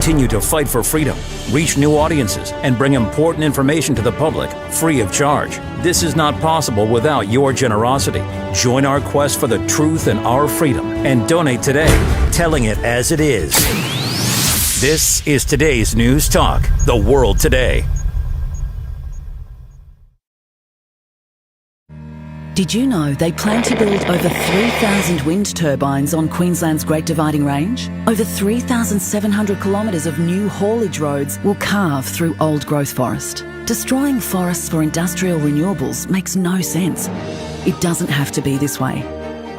Continue to fight for freedom, reach new audiences, and bring important information to the public free of charge. This is not possible without your generosity. Join our quest for the truth and our freedom and donate today, telling it as it is. This is today's News Talk, The World Today. Did you know they plan to build over 3,000 wind turbines on Queensland's Great Dividing Range? Over 3,700 kilometres of new haulage roads will carve through old growth forest. Destroying forests for industrial renewables makes no sense. It doesn't have to be this way.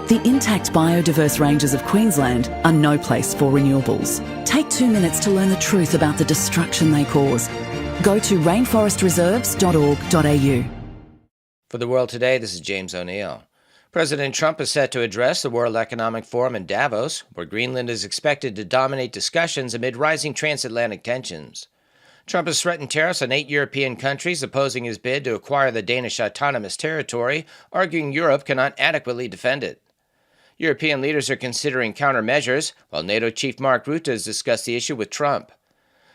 The intact biodiverse ranges of Queensland are no place for renewables. Take 2 minutes to learn the truth about the destruction they cause. Go to rainforestreserves.org.au. For The World Today, this is James O'Neill. President Trump is set to address the World Economic Forum in Davos, where Greenland is expected to dominate discussions amid rising transatlantic tensions. Trump has threatened tariffs on 8 European countries opposing his bid to acquire the Danish autonomous territory, arguing Europe cannot adequately defend it. European leaders are considering countermeasures, while NATO Chief Mark Rutte has discussed the issue with Trump.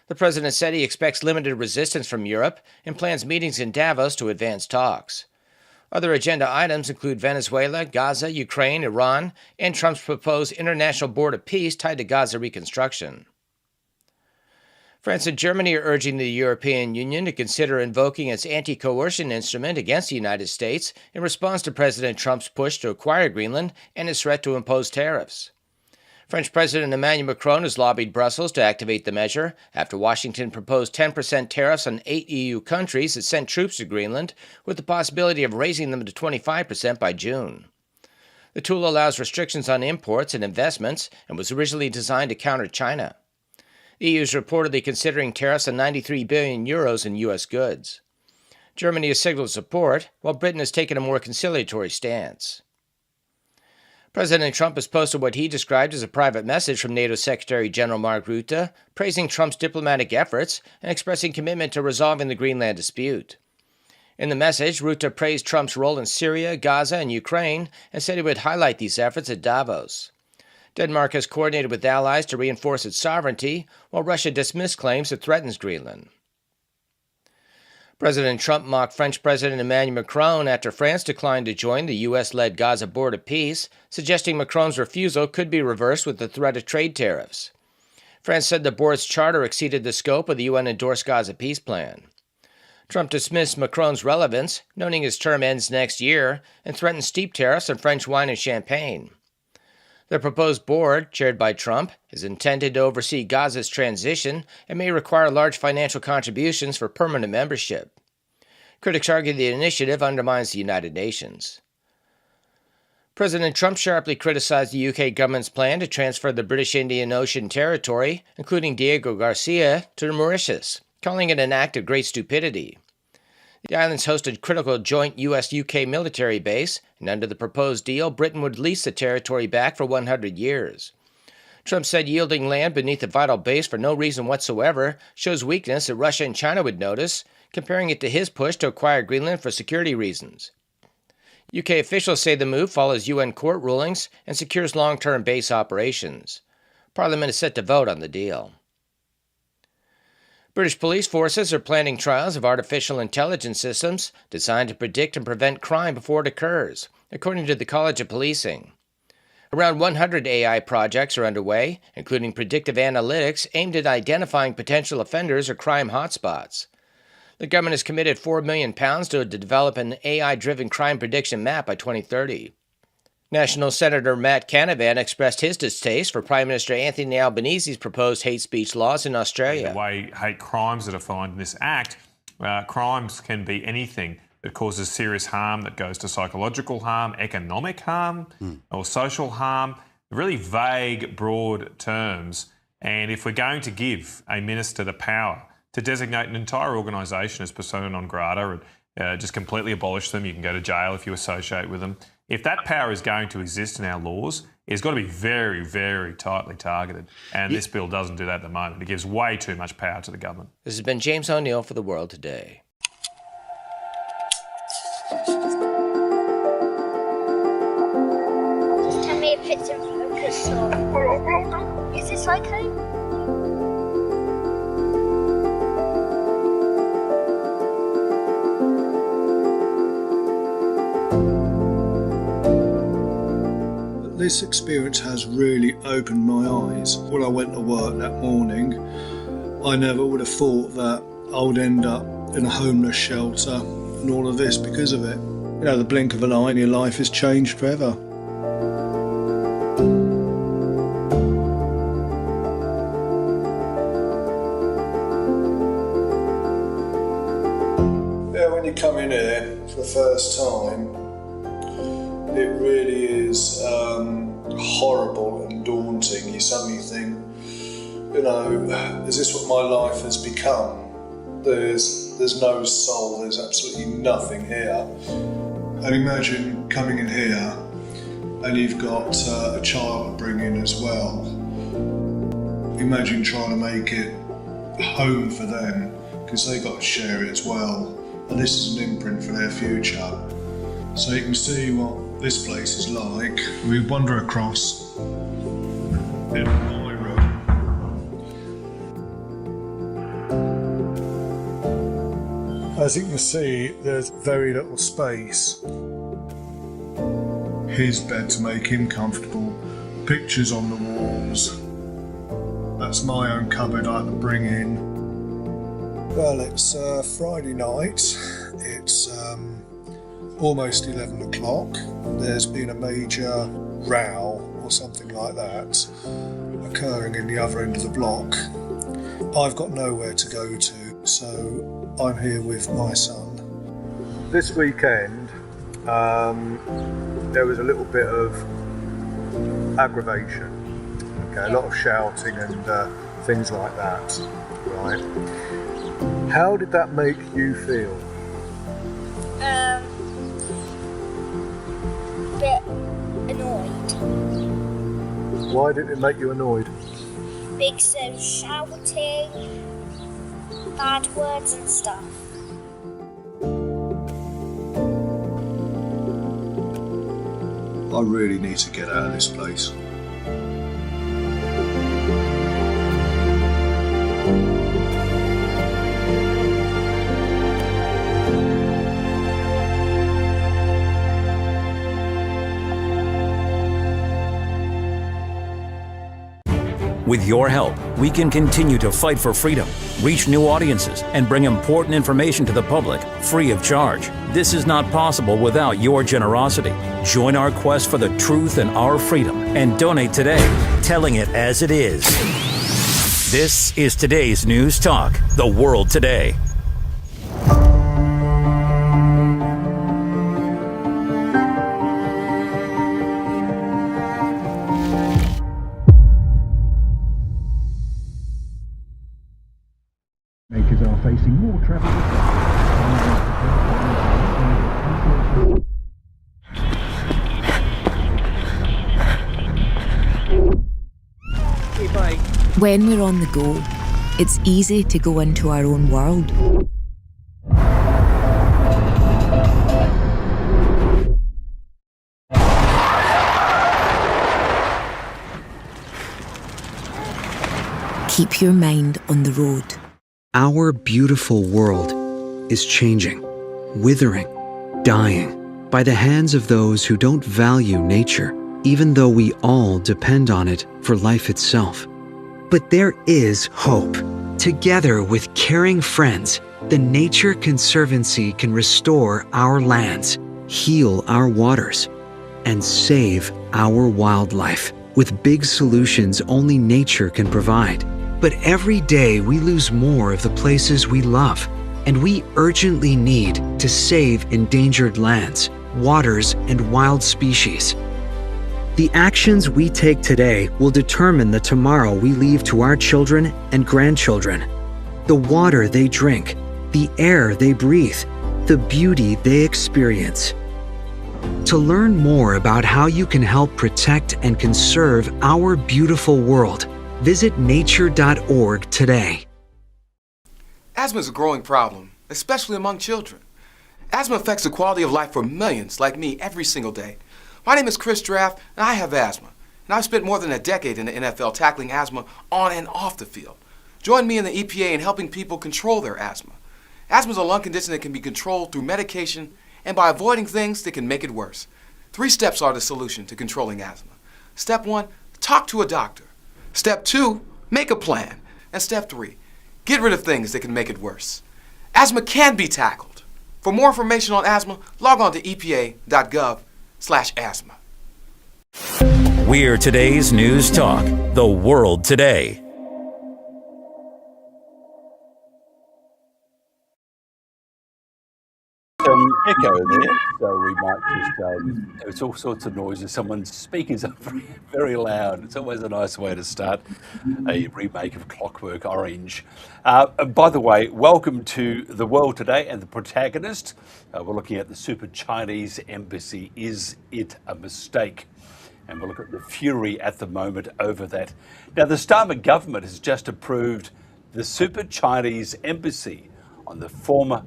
The president said he expects limited resistance from Europe and plans meetings in Davos to advance talks. Other agenda items include Venezuela, Gaza, Ukraine, Iran, and Trump's proposed International Board of Peace tied to Gaza reconstruction. France and Germany are urging the European Union to consider invoking its anti-coercion instrument against the United States in response to President Trump's push to acquire Greenland and his threat to impose tariffs. French President Emmanuel Macron has lobbied Brussels to activate the measure after Washington proposed 10% tariffs on 8 EU countries that sent troops to Greenland, with the possibility of raising them to 25% by June. The tool allows restrictions on imports and investments and was originally designed to counter China. The EU is reportedly considering tariffs on 93 billion euros in U.S. goods. Germany has signaled support, while Britain has taken a more conciliatory stance. President Trump has posted what he described as a private message from NATO Secretary General Mark Rutte, praising Trump's diplomatic efforts and expressing commitment to resolving the Greenland dispute. In the message, Rutte praised Trump's role in Syria, Gaza, and Ukraine, and said he would highlight these efforts at Davos. Denmark has coordinated with allies to reinforce its sovereignty, while Russia dismissed claims it threatens Greenland. President Trump mocked French President Emmanuel Macron after France declined to join the U.S.-led Gaza Board of Peace, suggesting Macron's refusal could be reversed with the threat of trade tariffs. France said the board's charter exceeded the scope of the UN-endorsed Gaza peace plan. Trump dismissed Macron's relevance, noting his term ends next year, and threatened steep tariffs on French wine and champagne. The proposed board, chaired by Trump, is intended to oversee Gaza's transition and may require large financial contributions for permanent membership. Critics argue the initiative undermines the United Nations. President Trump sharply criticized the UK government's plan to transfer the British Indian Ocean Territory, including Diego Garcia, to Mauritius, calling it an act of great stupidity. The islands hosted critical joint U.S.-UK military base, and under the proposed deal, Britain would lease the territory back for 100 years. Trump said yielding land beneath a vital base for no reason whatsoever shows weakness that Russia and China would notice, comparing it to his push to acquire Greenland for security reasons. UK officials say the move follows UN court rulings and secures long-term base operations. Parliament is set to vote on the deal. British police forces are planning trials of artificial intelligence systems designed to predict and prevent crime before it occurs, according to the College of Policing. Around 100 AI projects are underway, including predictive analytics aimed at identifying potential offenders or crime hotspots. The government has committed £4 million to develop an AI-driven crime prediction map by 2030. National Senator Matt Canavan expressed his distaste for Prime Minister Anthony Albanese's proposed hate speech laws in Australia. The way hate crimes are defined in this Act, crimes can be anything that causes serious harm, that goes to psychological harm, economic harm, or social harm. Really vague, broad terms. And if we're going to give a minister the power to designate an entire organisation as persona non grata and just completely abolish them, you can go to jail if you associate with them. If that power is going to exist in our laws, it's got to be very, very tightly targeted. And this bill doesn't do that at the moment. It gives way too much power to the government. This has been James O'Neill for The World Today. Just tell me if it's in focus or... Is this okay? this experience has really opened my eyes. When I went to work that morning, I never would have thought that I would end up in a homeless shelter and all of this because of it. You know, the blink of an eye and your life is changed forever. Yeah, when you come in here for the first time, it really is horrible and daunting. You suddenly think, you know, is this what my life has become? There's no soul, there's absolutely nothing here. And imagine coming in here and you've got a child to bring in as well. Imagine trying to make it home for them, because they've got to share it as well. And this is an imprint for their future. So you can see what this place is like. We wander across in my room. As you can see, there's very little space. His bed to make him comfortable, pictures on the walls. That's my own cupboard I had to bring in. Well, it's Friday night. It's almost 11 o'clock. There's been a major row or something like that occurring in the other end of the block. I've got nowhere to go to, so I'm here with my son. This weekend, there was a little bit of aggravation. Okay, a lot of shouting and things like that, right? How did that make you feel? Bit annoyed. Why did it make you annoyed? Because of shouting, bad words and stuff. I really need to get out of this place. With your help, we can continue to fight for freedom, reach new audiences, and bring important information to the public free of charge. This is not possible without your generosity. Join our quest for the truth and our freedom and donate today, telling it as it is. This is today's News Talk, The World Today. Makers are facing more travel. When we're on the go, it's easy to go into our own world. Keep your mind on the road. Our beautiful world is changing, withering, dying by the hands of those who don't value nature, even though we all depend on it for life itself. But there is hope. Together with caring friends, the Nature Conservancy can restore our lands, heal our waters, and save our wildlife with big solutions only nature can provide. But every day we lose more of the places we love, and we urgently need to save endangered lands, waters, and wild species. The actions we take today will determine the tomorrow we leave to our children and grandchildren. The water they drink, the air they breathe, the beauty they experience. To learn more about how you can help protect and conserve our beautiful world, visit nature.org today. Asthma is a growing problem, especially among children. Asthma affects the quality of life for millions like me every single day. My name is Chris Draft, and I have asthma. And I've spent more than a decade in the NFL tackling asthma on and off the field. Join me in the EPA in helping people control their asthma. Asthma is a lung condition that can be controlled through medication and by avoiding things that can make it worse. 3 steps are the solution to controlling asthma. Step 1, talk to a doctor. Step 2, make a plan. And step 3, get rid of things that can make it worse. Asthma can be tackled. For more information on asthma, log on to epa.gov/asthma. We're today's News Talk, the world today. Echo there, so we might just, it's all sorts of noises. Someone's speakers are very, very loud. It's always a nice way to start a remake of Clockwork Orange. And by the way, welcome to the world today and the protagonist. We're looking at the super Chinese embassy. Is it a mistake? And we'll look at the fury at the moment over that. Now, the Starmer government has just approved the super Chinese embassy on the former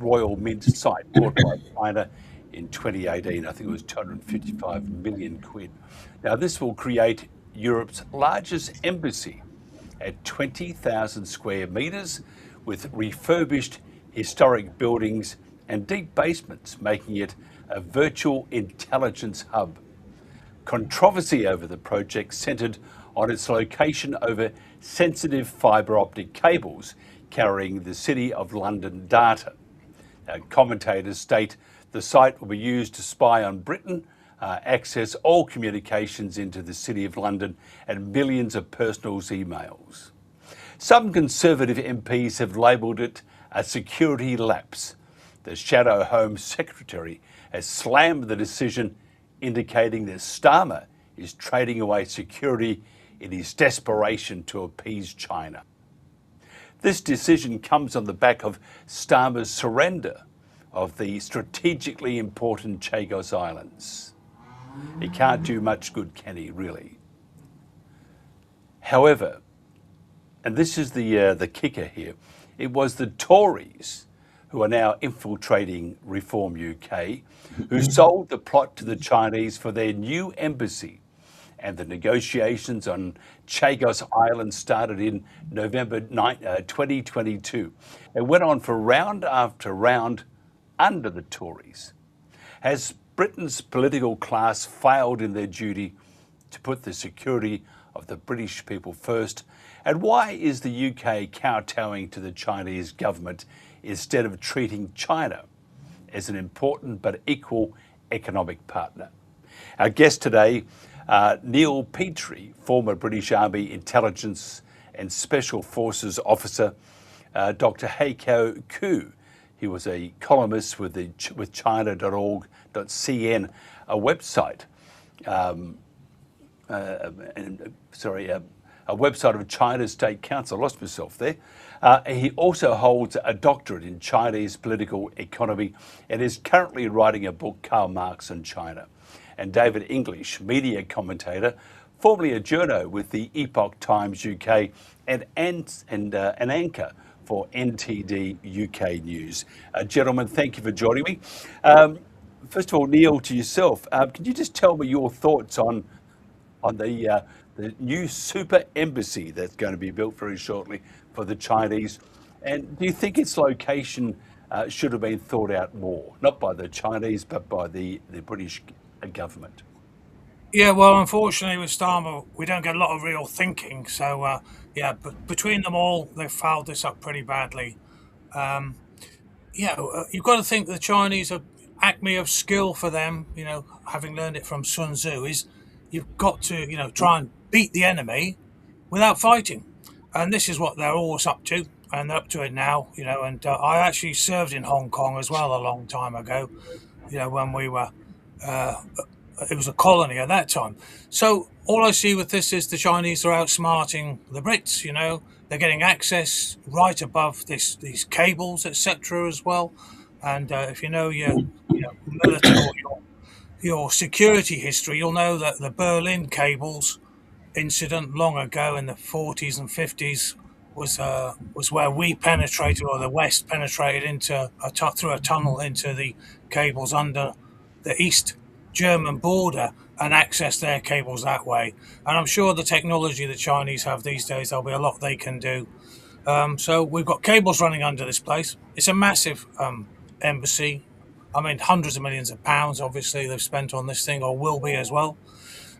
Royal Mint site bought by China in 2018. I think it was 255 million quid. Now, this will create Europe's largest embassy at 20,000 square metres with refurbished historic buildings and deep basements, making it a virtual intelligence hub. Controversy over the project centred on its location over sensitive fibre optic cables carrying the City of London data. Commentators state the site will be used to spy on Britain, access all communications into the City of London and millions of personal emails. Some Conservative MPs have labelled it a security lapse. The Shadow Home Secretary has slammed the decision, indicating that Starmer is trading away security in his desperation to appease China. This decision comes on the back of Starmer's surrender of the strategically important Chagos Islands. He can't do much good, can he, really? However, and this is the kicker here, it was the Tories, who are now infiltrating Reform UK, who sold the plot to the Chinese for their new embassy. And the negotiations on Chagos Islands started in November 2022 and went on for round after round under the Tories. Has Britain's political class failed in their duty to put the security of the British people first? And why is the UK kowtowing to the Chinese government instead of treating China as an important but equal economic partner? Our guest today, Neil Petrie, former British Army Intelligence and Special Forces officer, Dr. Heiko Koo. He was a columnist with China.org.cn, a website, a website of China's State Council. I lost myself there. He also holds a doctorate in Chinese political economy and is currently writing a book, Karl Marx and China. And David English, media commentator, formerly a journo with the Epoch Times UK and an anchor for NTD UK News. Gentlemen, thank you for joining me. First of all, Neil, to yourself, can you just tell me your thoughts on the new super embassy that's going to be built very shortly for the Chinese? And do you think its location should have been thought out more, not by the Chinese, but by the British government? Yeah, well, unfortunately with Starmer, we don't get a lot of real thinking. So, but between them all, they've fouled this up pretty badly. You've got to think the Chinese are acme of skill for them, having learned it from Sun Tzu, is you've got to, try and beat the enemy without fighting. And this is what they're always up to, and they're up to it now, and I actually served in Hong Kong as well a long time ago, when we were... it was a colony at that time. So all I see with this is the Chinese are outsmarting the Brits. They're getting access right above these cables, etc. as well. And if you know your military, your security history, you'll know that the Berlin cables incident long ago in the 40s and 50s was where we penetrated, or the West penetrated into through a tunnel into the cables under the East German border and access their cables that way. And I'm sure the technology the Chinese have these days, there'll be a lot they can do. So we've got cables running under this place. It's a massive embassy. I mean, hundreds of millions of pounds, obviously, they've spent on this thing, or will be as well.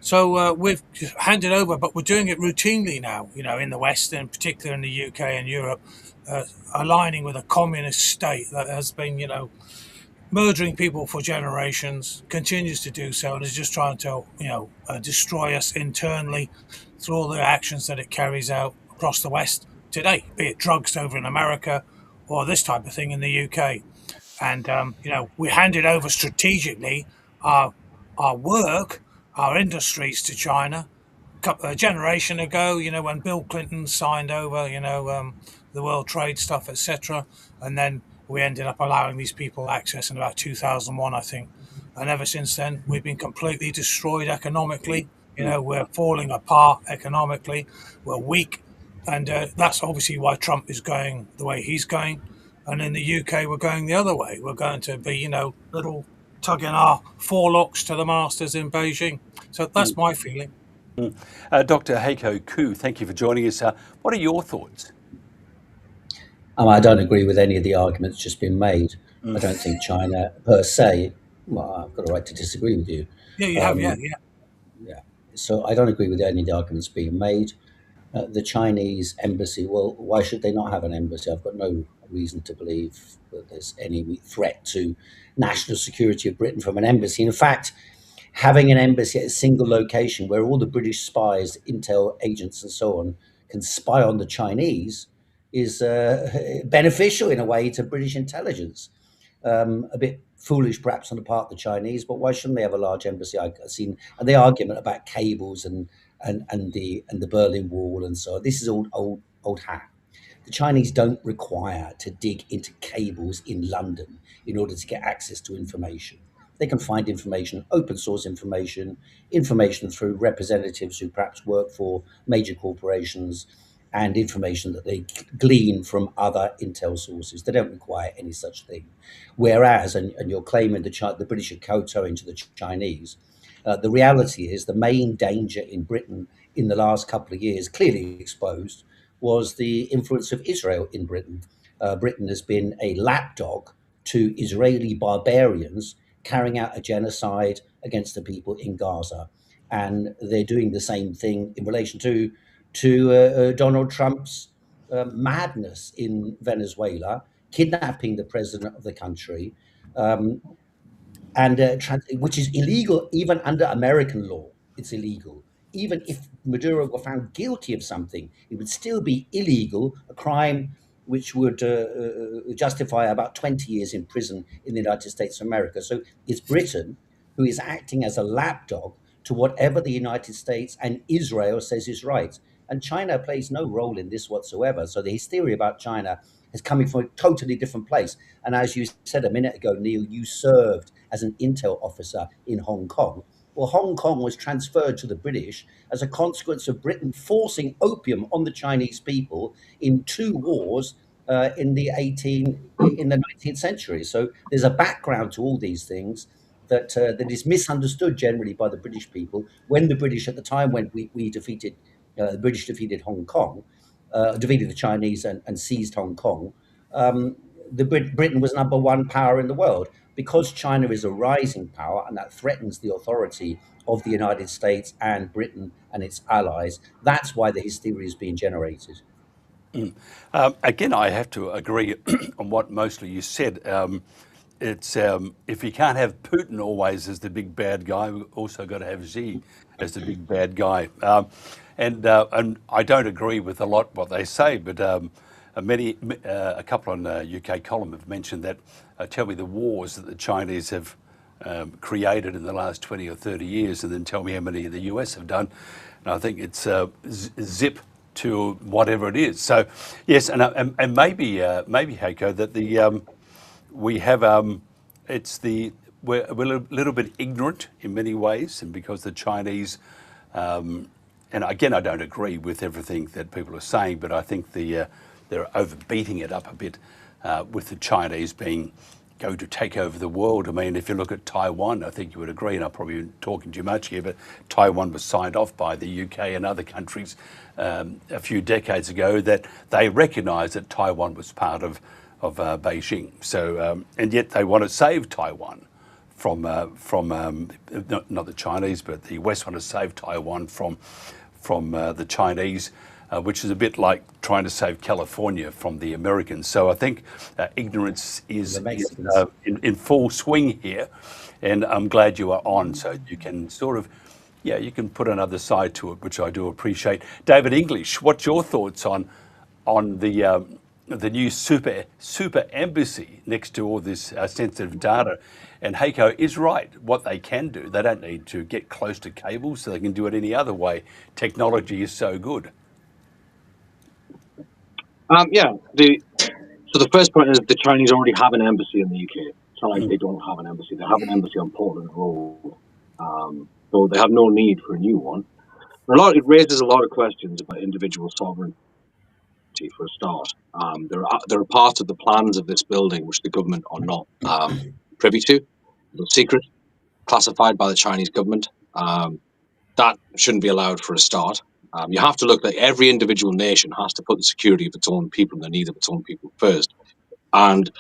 So we've handed over, but we're doing it routinely now, in the West, and particularly in the UK and Europe, aligning with a communist state that has been, murdering people for generations, continues to do so, and is just trying to, destroy us internally through all the actions that it carries out across the West today, be it drugs over in America or this type of thing in the UK. And we handed over strategically our work, our industries to China a generation ago. When Bill Clinton signed over, the World Trade stuff, etc., and then we ended up allowing these people access in about 2001, I think. And ever since then, we've been completely destroyed economically. We're falling apart economically. We're weak, and that's obviously why Trump is going the way he's going. And in the UK, we're going the other way. We're going to be, little tugging our forelocks to the masters in Beijing. So that's my feeling. Dr. Heiko Koo, thank you for joining us. What are your thoughts? I don't agree with any of the arguments just been made. I don't think China per se, well, I've got a right to disagree with you. Yeah, you have, yeah. So I don't agree with any of the arguments being made. The Chinese embassy, well, why should they not have an embassy? I've got no reason to believe that there's any threat to national security of Britain from an embassy. In fact, having an embassy at a single location where all the British spies, intel agents and so on can spy on the Chinese is beneficial in a way to British intelligence. A bit foolish perhaps on the part of the Chinese, but why shouldn't they have a large embassy? I've seen and the argument about cables and the Berlin Wall and so on. This is old hat. The Chinese don't require to dig into cables in London in order to get access to information. They can find information, open source information through representatives who perhaps work for major corporations, and information that they glean from other intel sources. They don't require any such thing. Whereas, and you're claiming the British are kowtowing to the Chinese, the reality is the main danger in Britain in the last couple of years, clearly exposed, was the influence of Israel in Britain. Britain has been a lapdog to Israeli barbarians carrying out a genocide against the people in Gaza. And they're doing the same thing in relation to Donald Trump's madness in Venezuela, kidnapping the president of the country, which is illegal even under American law. It's illegal. Even if Maduro were found guilty of something, it would still be illegal, a crime which would justify about 20 years in prison in the United States of America. So it's Britain who is acting as a lapdog to whatever the United States and Israel says is right. And China plays no role in this whatsoever. So the hysteria about China is coming from a totally different place. And as you said a minute ago, Neil, you served as an intel officer in Hong Kong. Well, Hong Kong was transferred to the British as a consequence of Britain forcing opium on the Chinese people in 2 wars in the 19th century. So there's a background to all these things that is misunderstood generally by the British people. When the British, at the time when we defeated, the British defeated Hong Kong, defeated the Chinese and seized Hong Kong, Britain was number 1 power in the world. Because China is a rising power and that threatens the authority of the United States and Britain and its allies, that's why the hysteria is being generated. Again, I have to agree on what mostly you said. It's if you can't have Putin always as the big bad guy, we've also got to have Xi as the big bad guy. And I don't agree with a lot what they say, but a couple on UK column have mentioned that. Tell me the wars that the Chinese have created in the last 20 or 30 years, and then tell me how many the US have done. And I think it's zip to whatever it is. So yes, and maybe Heiko, that we have we're a little bit ignorant in many ways, and because the Chinese, and again I don't agree with everything that people are saying, but I think they're overbeating it up a bit with the Chinese going to take over the world. I mean, if you look at Taiwan, I think you would agree, and I'm probably talking too much here, but Taiwan was signed off by the UK and other countries a few decades ago that they recognised that Taiwan was part of Beijing. So, and yet they want to save Taiwan not the Chinese, but the West want to save Taiwan from the Chinese, which is a bit like trying to save California from the Americans. So I think ignorance is in full swing here, and I'm glad you are on, so you can sort of, you can put another side to it, which I do appreciate. David English, what's your thoughts on the new super embassy next to all this sensitive data? And Heiko is right. What they can do, they don't need to get close to cables, so they can do it any other way. Technology is so good. So the first point is the Chinese already have an embassy in the UK. It's not like they don't have an embassy. They have an embassy on Portland Road. So they have no need for a new one. It raises a lot of questions about individual sovereignty for a start. There are parts of the plans of this building which the government are not privy to. They're secret, classified by the Chinese government. That shouldn't be allowed for a start. You have to look at every individual nation has to put the security of its own people and the needs of its own people first. And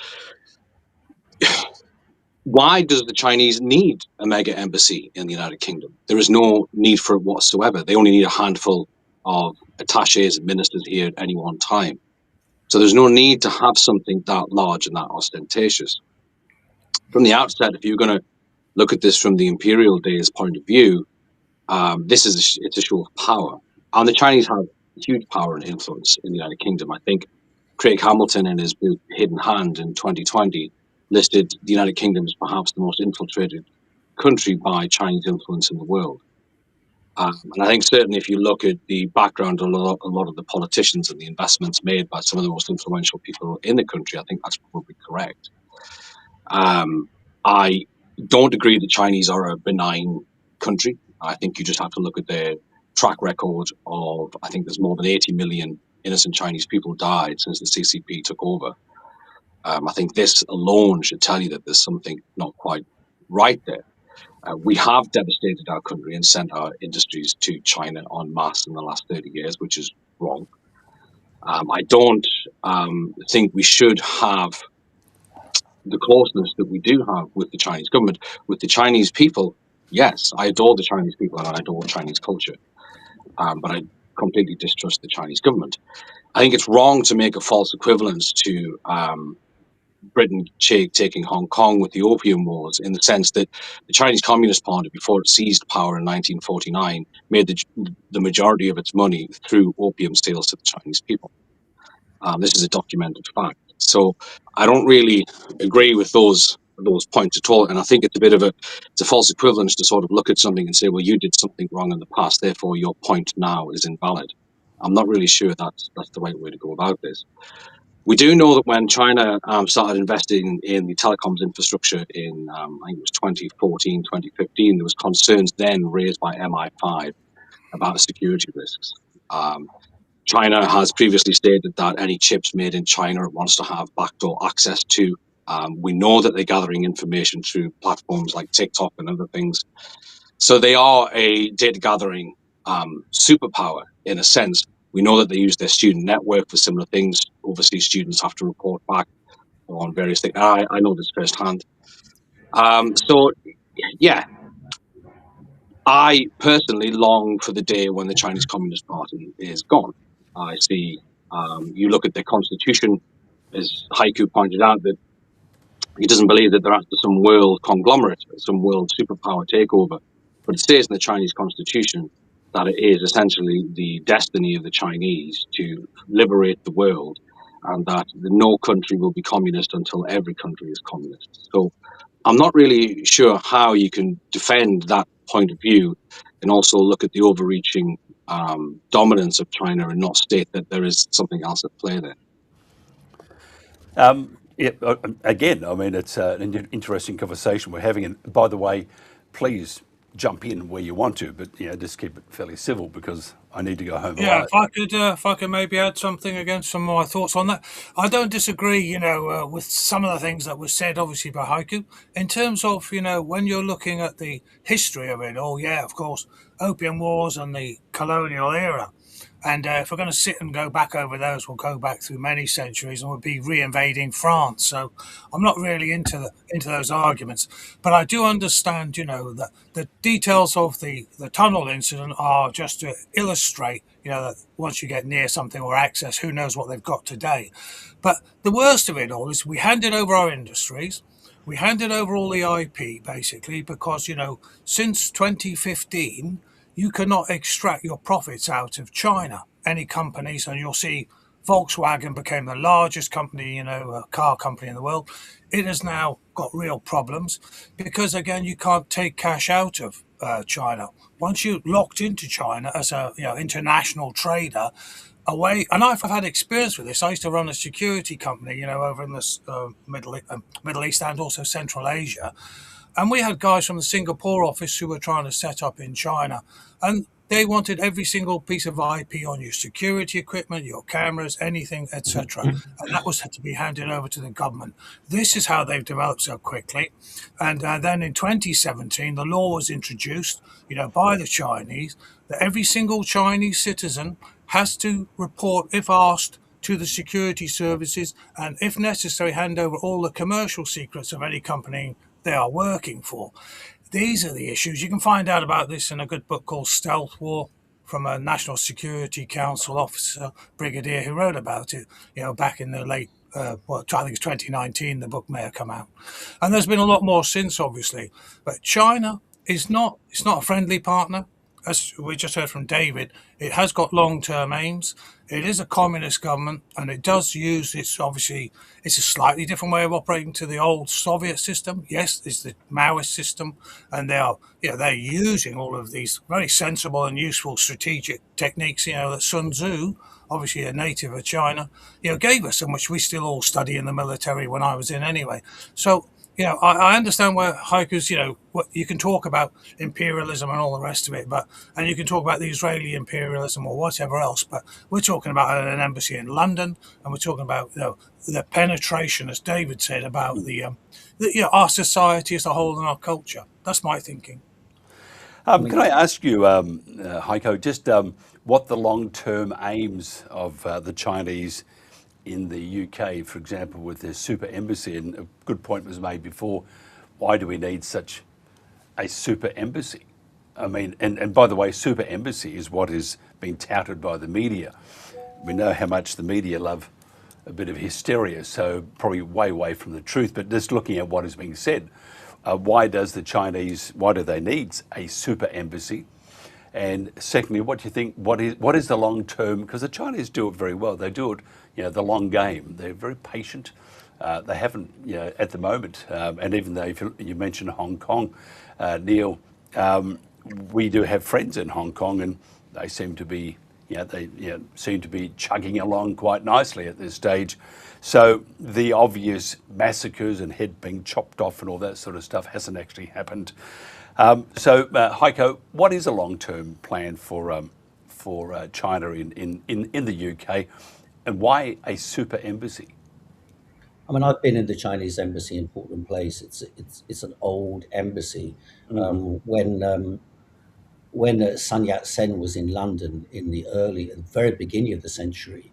why does the Chinese need a mega embassy in the United Kingdom? There is no need for it whatsoever. They only need a handful of attaches and ministers here at any one time. So there's no need to have something that large and that ostentatious. From the outset, if you're going to look at this from the imperial days point of view, it's a show of power. And the Chinese have huge power and influence in the United Kingdom. I think Craig Hamilton, in his book Hidden Hand in 2020, listed the United Kingdom as perhaps the most infiltrated country by Chinese influence in the world. And I think certainly if you look at the background of a lot of the politicians and the investments made by some of the most influential people in the country, I think that's probably correct. I don't agree the Chinese are a benign country. I think you just have to look at their track record of, I think there's more than 80 million innocent Chinese people died since the CCP took over. I think this alone should tell you that there's something not quite right there. We have devastated our country and sent our industries to China en masse in the last 30 years, which is wrong. I don't think we should have the closeness that we do have with the Chinese government. With the Chinese people, yes, I adore the Chinese people and I adore Chinese culture, but I completely distrust the Chinese government. I think it's wrong to make a false equivalence to Britain taking Hong Kong with the Opium Wars, in the sense that the Chinese Communist Party, before it seized power in 1949, made the majority of its money through opium sales to the Chinese people. This is a documented fact. So I don't really agree with those points at all, and I think it's a false equivalence to sort of look at something and say, well, you did something wrong in the past, therefore your point now is invalid. I'm not really sure that's the right way to go about this. We do know that when China started investing in the telecoms infrastructure in, I think it was 2014, 2015, there was concerns then raised by MI5 about security risks. China has previously stated that any chips made in China it wants to have backdoor access to. We know that they're gathering information through platforms like TikTok and other things. So they are a data gathering superpower in a sense. We know that they use their student network for similar things. Overseas students have to report back on various things. I know this firsthand. So, yeah, I personally long for the day when the Chinese Communist Party is gone. I see, you look at their constitution, as Haiku pointed out, that he doesn't believe that they're after some world conglomerate, some world superpower takeover. But it states in the Chinese constitution that it is essentially the destiny of the Chinese to liberate the world, and that no country will be communist until every country is communist. So I'm not really sure how you can defend that point of view and also look at the overreaching dominance of China and not state that there is something else at play there. Again, I mean, it's an interesting conversation we're having. And by the way, please jump in where you want to, but just keep it fairly civil because I need to go home. Yeah, if I could maybe add something again, some of my thoughts on that. I don't disagree, with some of the things that were said, obviously by Haiku. In terms of, when you're looking at the history of it, of course, Opium Wars and the colonial era. And if we're going to sit and go back over those, we'll go back through many centuries, and we'll be re-invading France. So I'm not really into those arguments, but I do understand, that the details of the tunnel incident are just to illustrate, that once you get near something or access, who knows what they've got today. But the worst of it all is we handed over our industries. We handed over all the IP basically because, since 2015, you cannot extract your profits out of China. Any companies, and you'll see Volkswagen became the largest company, a car company in the world. It has now got real problems because, again, you can't take cash out of China. Once you're locked into China as a international trader, away, and I've had experience with this. I used to run a security company, over in the Middle East and also Central Asia, and we had guys from the Singapore office who were trying to set up in China, and they wanted every single piece of IP on your security equipment, your cameras, anything, etc. And that was had to be handed over to the government. This is how they've developed so quickly. And then in 2017, the law was introduced, by the Chinese, that every single Chinese citizen has to report, if asked, to the security services, and if necessary, hand over all the commercial secrets of any company they are working for. These are the issues. You can find out about this in a good book called Stealth War from a National Security Council officer, brigadier, who wrote about it, back in the late, I think it's 2019, the book may have come out. And there's been a lot more since, obviously. But China it's not a friendly partner. As we just heard from David, it has got long-term aims. It is a communist government, and it does use it's a slightly different way of operating to the old Soviet system. Yes, it's the Maoist system, and they're using all of these very sensible and useful strategic techniques. That Sun Tzu, obviously a native of China, gave us, and which we still all study in the military when I was in anyway. So. I understand where Heiko's, what you can talk about imperialism and all the rest of it, and you can talk about the Israeli imperialism or whatever else, but we're talking about an embassy in London, and we're talking about the penetration, as David said, about our society as a whole and our culture. That's my thinking. Can I ask you, Heiko, just what the long-term aims of the Chinese in the UK, for example, with their super embassy, and a good point was made before, why do we need such a super embassy? I mean, and by the way, super embassy is what is being touted by the media. We know how much the media love a bit of hysteria, so probably way away from the truth, but just looking at what is being said, why do they need a super embassy? And secondly, what do you think, what is the long term, because the Chinese do it very well, they do it, the long game, they're very patient, they haven't, at the moment, and even though if you mentioned Hong Kong, Neil, we do have friends in Hong Kong, and they seem to be, seem to be chugging along quite nicely at this stage. So the obvious massacres and head being chopped off and all that sort of stuff hasn't actually happened. So, Heiko, what is a long-term plan for China in the UK, and why a super embassy? I mean, I've been in the Chinese embassy in Portland Place. It's an old embassy. When Sun Yat-sen was in London in the very beginning of the century,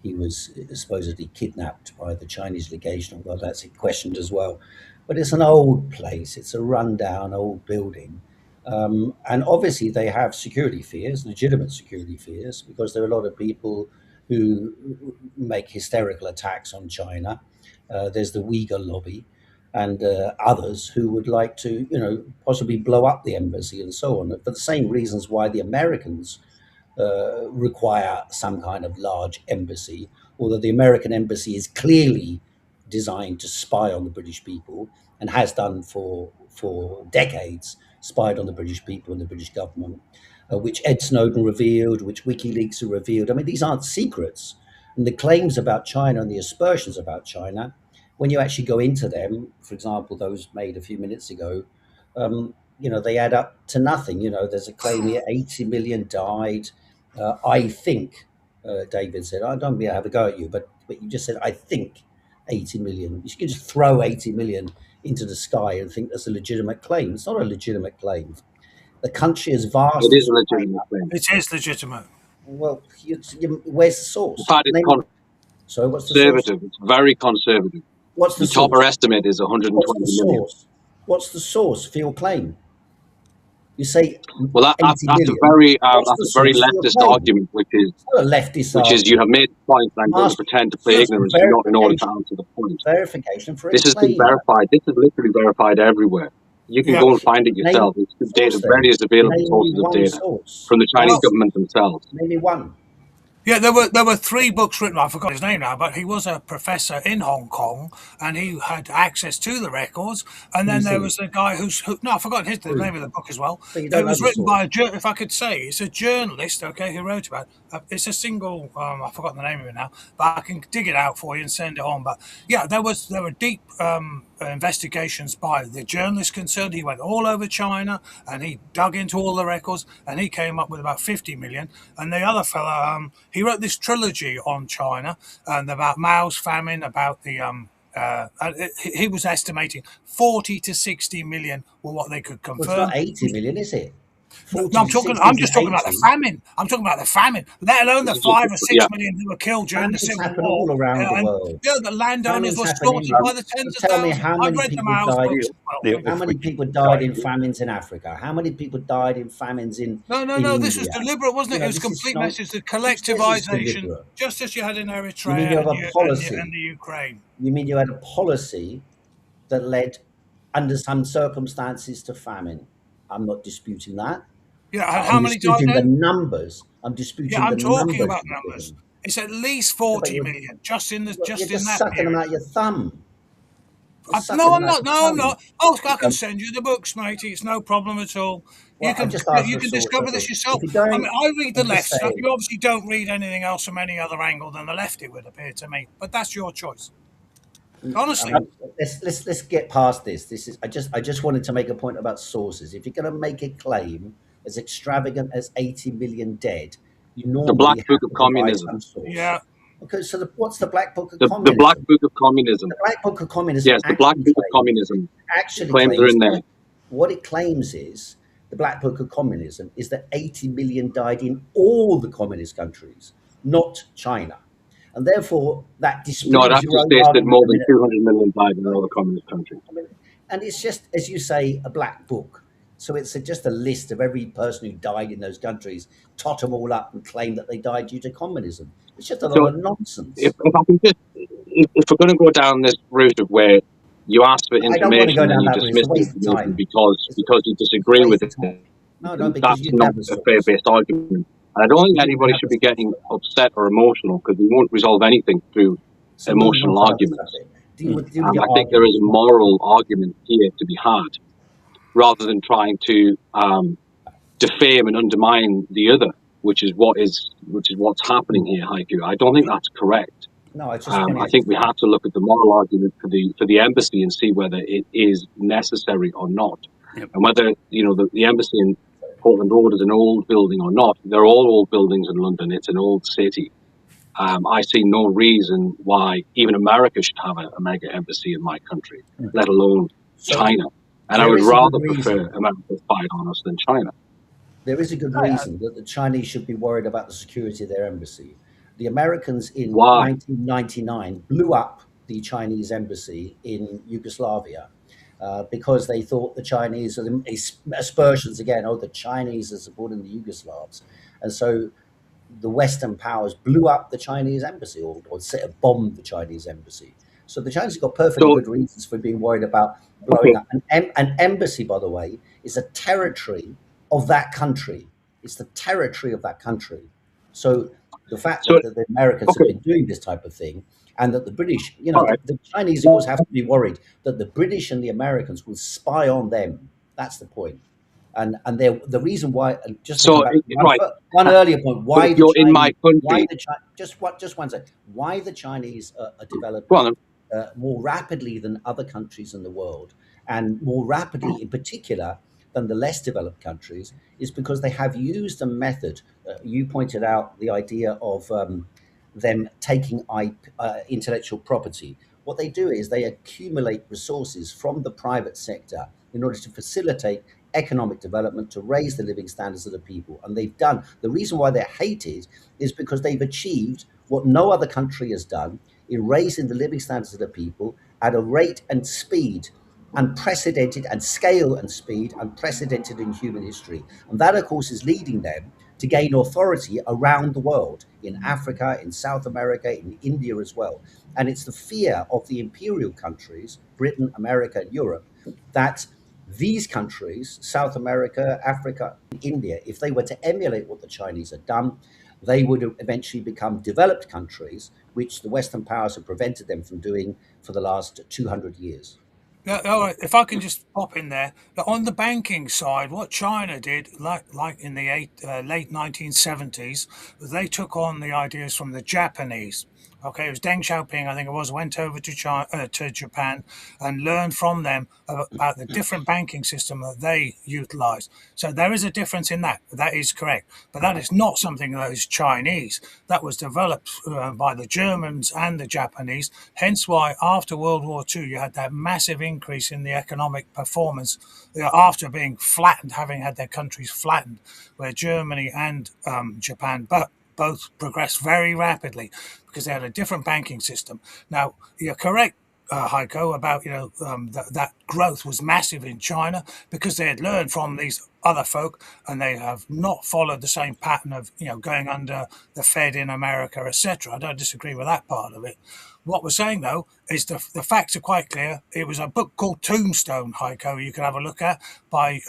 he was supposedly kidnapped by the Chinese legation, although that's questioned as well. But it's an old place. It's a rundown old building. And obviously they have security fears, legitimate security fears, because there are a lot of people who make hysterical attacks on China. There's the Uyghur lobby and others who would like to, possibly blow up the embassy and so on, for the same reasons why the Americans require some kind of large embassy, although the American embassy is clearly designed to spy on the British people and has done for decades, spied on the British people and the British government, which Ed Snowden revealed, which WikiLeaks have revealed. I mean, these aren't secrets. And the claims about China and the aspersions about China, when you actually go into them, for example, those made a few minutes ago, they add up to nothing. There's a claim here 80 million died. I think, David said, I don't mean to have a go at you, but you just said, I think 80 million. You can just throw 80 million into the sky and think that's a legitimate claim. It's not a legitimate claim. The country is vast. It is a legitimate claim. It is legitimate. Well, where's the In source? fact, it's So what's the source? conservative. It's very conservative. What's the The topper source? estimate is What's 120 the million. source? What's the source for your claim? You say Well, 80 that's million. What's a the very source for your leftist claim? argument, It's not a leftist which is you argument. have made the point, and I'm going to Ask pretend to play first for ignorance in order to answer the point. verification for a This has been claim. verified. This is literally verified everywhere. You can go and find it Name yourself. It's data, source then. various available Name me sources of one data source. from the Chinese One source. government themselves. Name me one. Yeah, there were 3 books written. I forgot his name now, but he was a professor in Hong Kong, and he had access to the records. And then Who's there he? was the guy no, I forgot the Who? name of the book as well. But you It don't know was the written source. by if I could say, it's a journalist. Okay, who wrote about it. It's a single. I forgot the name of it now, but I can dig it out for you and send it on. But yeah, there were deep investigations by the journalist concerned. He went all over China and he dug into all the records, and he came up with about 50 million. And the other fella, he wrote this trilogy on China and about Mao's famine, about the he was estimating 40 to 60 million were what they could Well, it's not confirm. 80 million, is it? 40 No, to 60 I'm to just talking about the 80. famine. I'm talking about the famine, let alone the 5 or 6 Yeah. million who were killed during the Famines Civil happen War. all around the And world. the landowners Famines were happen slaughtered anywhere. by the tens of Tell me thousands. how I've many read the people Mao's died. books as well. How many people died in famines in Africa? How many people died in famines in No. This was India? deliberate, wasn't it? You know, It was this is complete not. message of Who says it's collectivization, deliberate? just as you had in You mean Eritrea you have and, a policy? and the Ukraine. You mean you had a policy that led, under some circumstances, to famine? I'm not disputing that. Yeah, and how I'm many died disputing the then? numbers. I'm Yeah, disputing the I'm talking numbers about you've numbers. given. It's at least Yeah, but 40 million just you're in just that sucking them period. out your thumb. You're No, sucking them I'm out not. your No, I'm thumb. not. Oh, I can send you the books, matey. It's no problem at all. Well, I just asked You for a can source. discover That's this all. yourself. If you I don't, mean, I read the I'm just left stuff. saying. You obviously don't read anything else from any other angle than the left. It would appear to me, but that's your choice. Honestly. I mean, let's get past this. This is I just wanted to make a point about sources. If you're going to make a claim as extravagant as 80 million dead, you The Black normally Book have of to provide Communism. some source. Yeah. Okay, so what's the Black Book of The Black Communism? Book of Communism. The Black Book of Communism Yes, the Black Book of Communism. actually Claims are claims in there. what it claims is the Black Book of Communism is that 80 million died in all the communist countries, not China. And therefore, that No, it disproves your actually own states that argument more a than minute. 200 million died in all the communist countries. And it's just, as you say, a black book. So it's just a list of every person who died in those countries, tot them all up and claim that they died due to communism. It's just a So lot of nonsense. if I can just, if we're going to go down this route of where you ask for I don't want to information go and down you that route. It's dismiss a the waste of information time. because you It's a disagree with waste of it, time. No, then because that's you didn't not have the a source. fair-based argument. And I don't think You didn't anybody have should the be getting upset or emotional because we won't resolve anything through So move on emotional to other arguments. subject. Deal with your I think there is arguments. a moral argument here to be had rather than trying to defame and undermine the other, which is what's happening here, Haiku. I don't think that's correct. No, I just I wanted think we to. have to look at the moral argument for the embassy and see whether it is necessary or not, and whether the embassy in Portland Road is an old building or not. They're all old buildings in London. It's an old city. I see no reason why even America should have a mega embassy in my country, let alone So China. And I there would is a good rather prefer reason. America spied on us than China. There is a good reason that the Chinese should be worried about the security of their embassy. The Americans in Why? 1999 blew up the Chinese embassy in Yugoslavia because they thought the Chinese, aspersions again, the Chinese are supporting the Yugoslavs. And so the Western powers blew up the Chinese embassy or bombed the Chinese embassy. So the Chinese have got perfectly good reasons for being worried about blowing up. An embassy, by the way, is a territory of that country. It's the territory of that country. So the fact that the Americans have been doing this type of thing and that the British, the Chinese always have to be worried that the British and the Americans will spy on them. That's the point. And the reason why, just to come back one earlier point, why the in my country, just one second, why the Chinese are developing more rapidly than other countries in the world, and more rapidly in particular than the less developed countries, is because they have used a method. You pointed out the idea of them taking intellectual property. What they do is they accumulate resources from the private sector in order to facilitate economic development, to raise the living standards of the people. And they've done, the reason why they're hated is because they've achieved what no other country has done in raising the living standards of the people at a rate and speed unprecedented, and scale and speed unprecedented in human history. And that, of course, is leading them to gain authority around the world, in Africa, in South America, in India as well. And it's the fear of the imperial countries, Britain, America, and Europe, that these countries, South America, Africa, and India, if they were to emulate what the Chinese had done, they would eventually become developed countries, which the Western powers have prevented them from doing for the last 200 years. Yeah, all right. If I can just pop in there, that on the banking side, what China did, like in the late 1970s, they took on the ideas from the Japanese. Okay, it was Deng Xiaoping, I think it was, went over to to Japan and learned from them about the different banking system that they utilized. So there is a difference in that. That is correct, but that is not something that is Chinese. That was developed by the Germans and the Japanese. Hence why after World War II you had that massive increase in the economic performance after being flattened, having had their countries flattened, where Germany and Japan both progressed very rapidly because they had a different banking system. Now, you're correct, Heiko, about that growth was massive in China because they had learned from these other folk, and they have not followed the same pattern of going under the Fed in America, etc. I don't disagree with that part of it. What we're saying, though, is the facts are quite clear. It was a book called Tombstone, Heiko, you can have a look at, by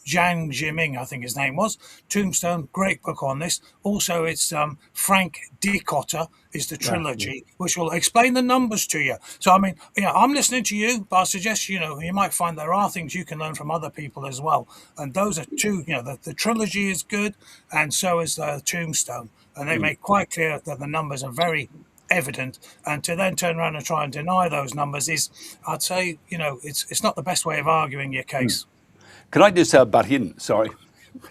Jiang Jiming, I think his name was. Tombstone, great book on this. Also, it's Frank Dicotter is the trilogy, which will explain the numbers to you. So, I mean, I'm listening to you, but I suggest, you might find there are things you can learn from other people as well. And those are two, the trilogy is good, and so is the Tombstone. And they make quite clear that the numbers are very evident, and to then turn around and try and deny those numbers is, I'd say, it's not the best way of arguing your case. Can I just butt in? Sorry.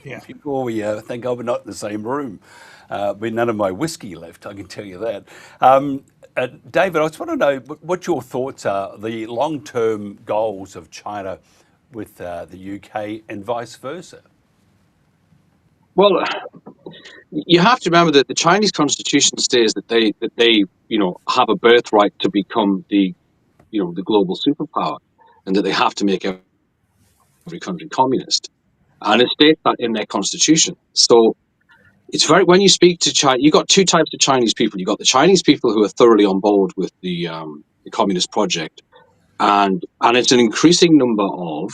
Yeah. Before we think we're not in the same room. With none of my whiskey left, I can tell you that. David, I just want to know what your thoughts are, the long-term goals of China with the UK and vice versa. Well, you have to remember that the Chinese constitution says that they have a birthright to become the global superpower, and that they have to make every country communist, and it states that in their constitution. So it's when you speak to China, you got two types of Chinese people. You got the Chinese people who are thoroughly on board with the communist project, and it's an increasing number of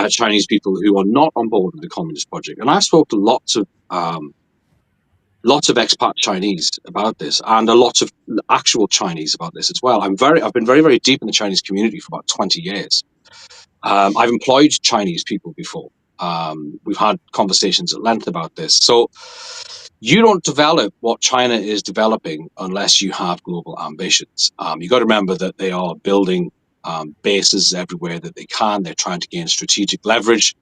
Chinese people who are not on board with the communist project. And I've spoken to lots of expat Chinese about this, and a lot of actual Chinese about this as well. I've been very, very deep in the Chinese community for about 20 years. I've employed Chinese people before. We've had conversations at length about this. So you don't develop what China is developing unless you have global ambitions. You got to remember that they are building bases everywhere that they can. They're trying to gain strategic leverage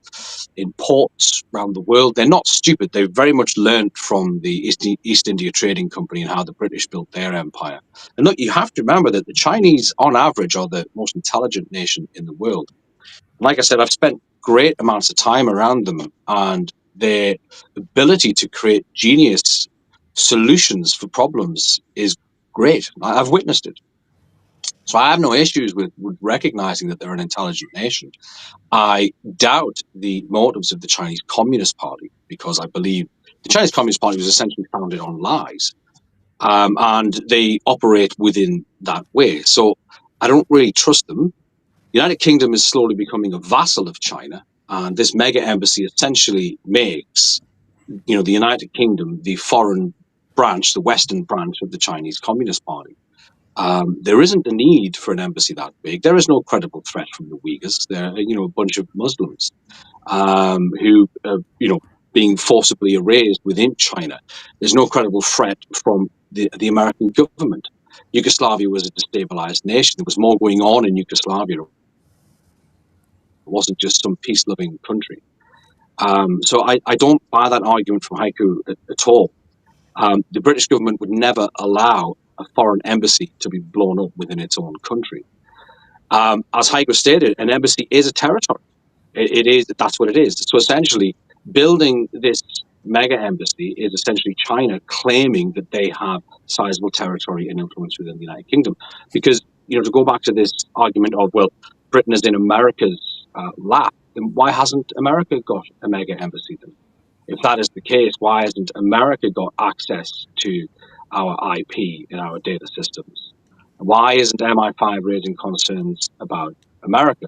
in ports around the world. They're not stupid. They've very much learned from the East India Trading Company and how the British built their empire. And look, you have to remember that the Chinese, on average, are the most intelligent nation in the world. Like I said, I've spent great amounts of time around them, and their ability to create genius solutions for problems is great. I've witnessed it. So I have no issues with recognizing that they're an intelligent nation. I doubt the motives of the Chinese Communist Party, because I believe the Chinese Communist Party was essentially founded on lies, and they operate within that way. So I don't really trust them. The United Kingdom is slowly becoming a vassal of China, and this mega embassy essentially makes, the United Kingdom the foreign branch, the Western branch of the Chinese Communist Party. There isn't a need for an embassy that big. There is no credible threat from the Uyghurs. They're, a bunch of Muslims who, being forcibly erased within China. There's no credible threat from the American government. Yugoslavia was a destabilized nation. There was more going on in Yugoslavia. It wasn't just some peace-loving country. So I don't buy that argument from Haiku at all. The British government would never allow a foreign embassy to be blown up within its own country. As Haiku stated, an embassy is a territory. That's what it is. So essentially, building this mega embassy is essentially China claiming that they have sizable territory and influence within the United Kingdom. Because, to go back to this argument of, well, Britain is in America's lap, then why hasn't America got a mega embassy then? If that is the case, why hasn't America got access to our IP and our data systems? Why isn't MI5 raising concerns about America?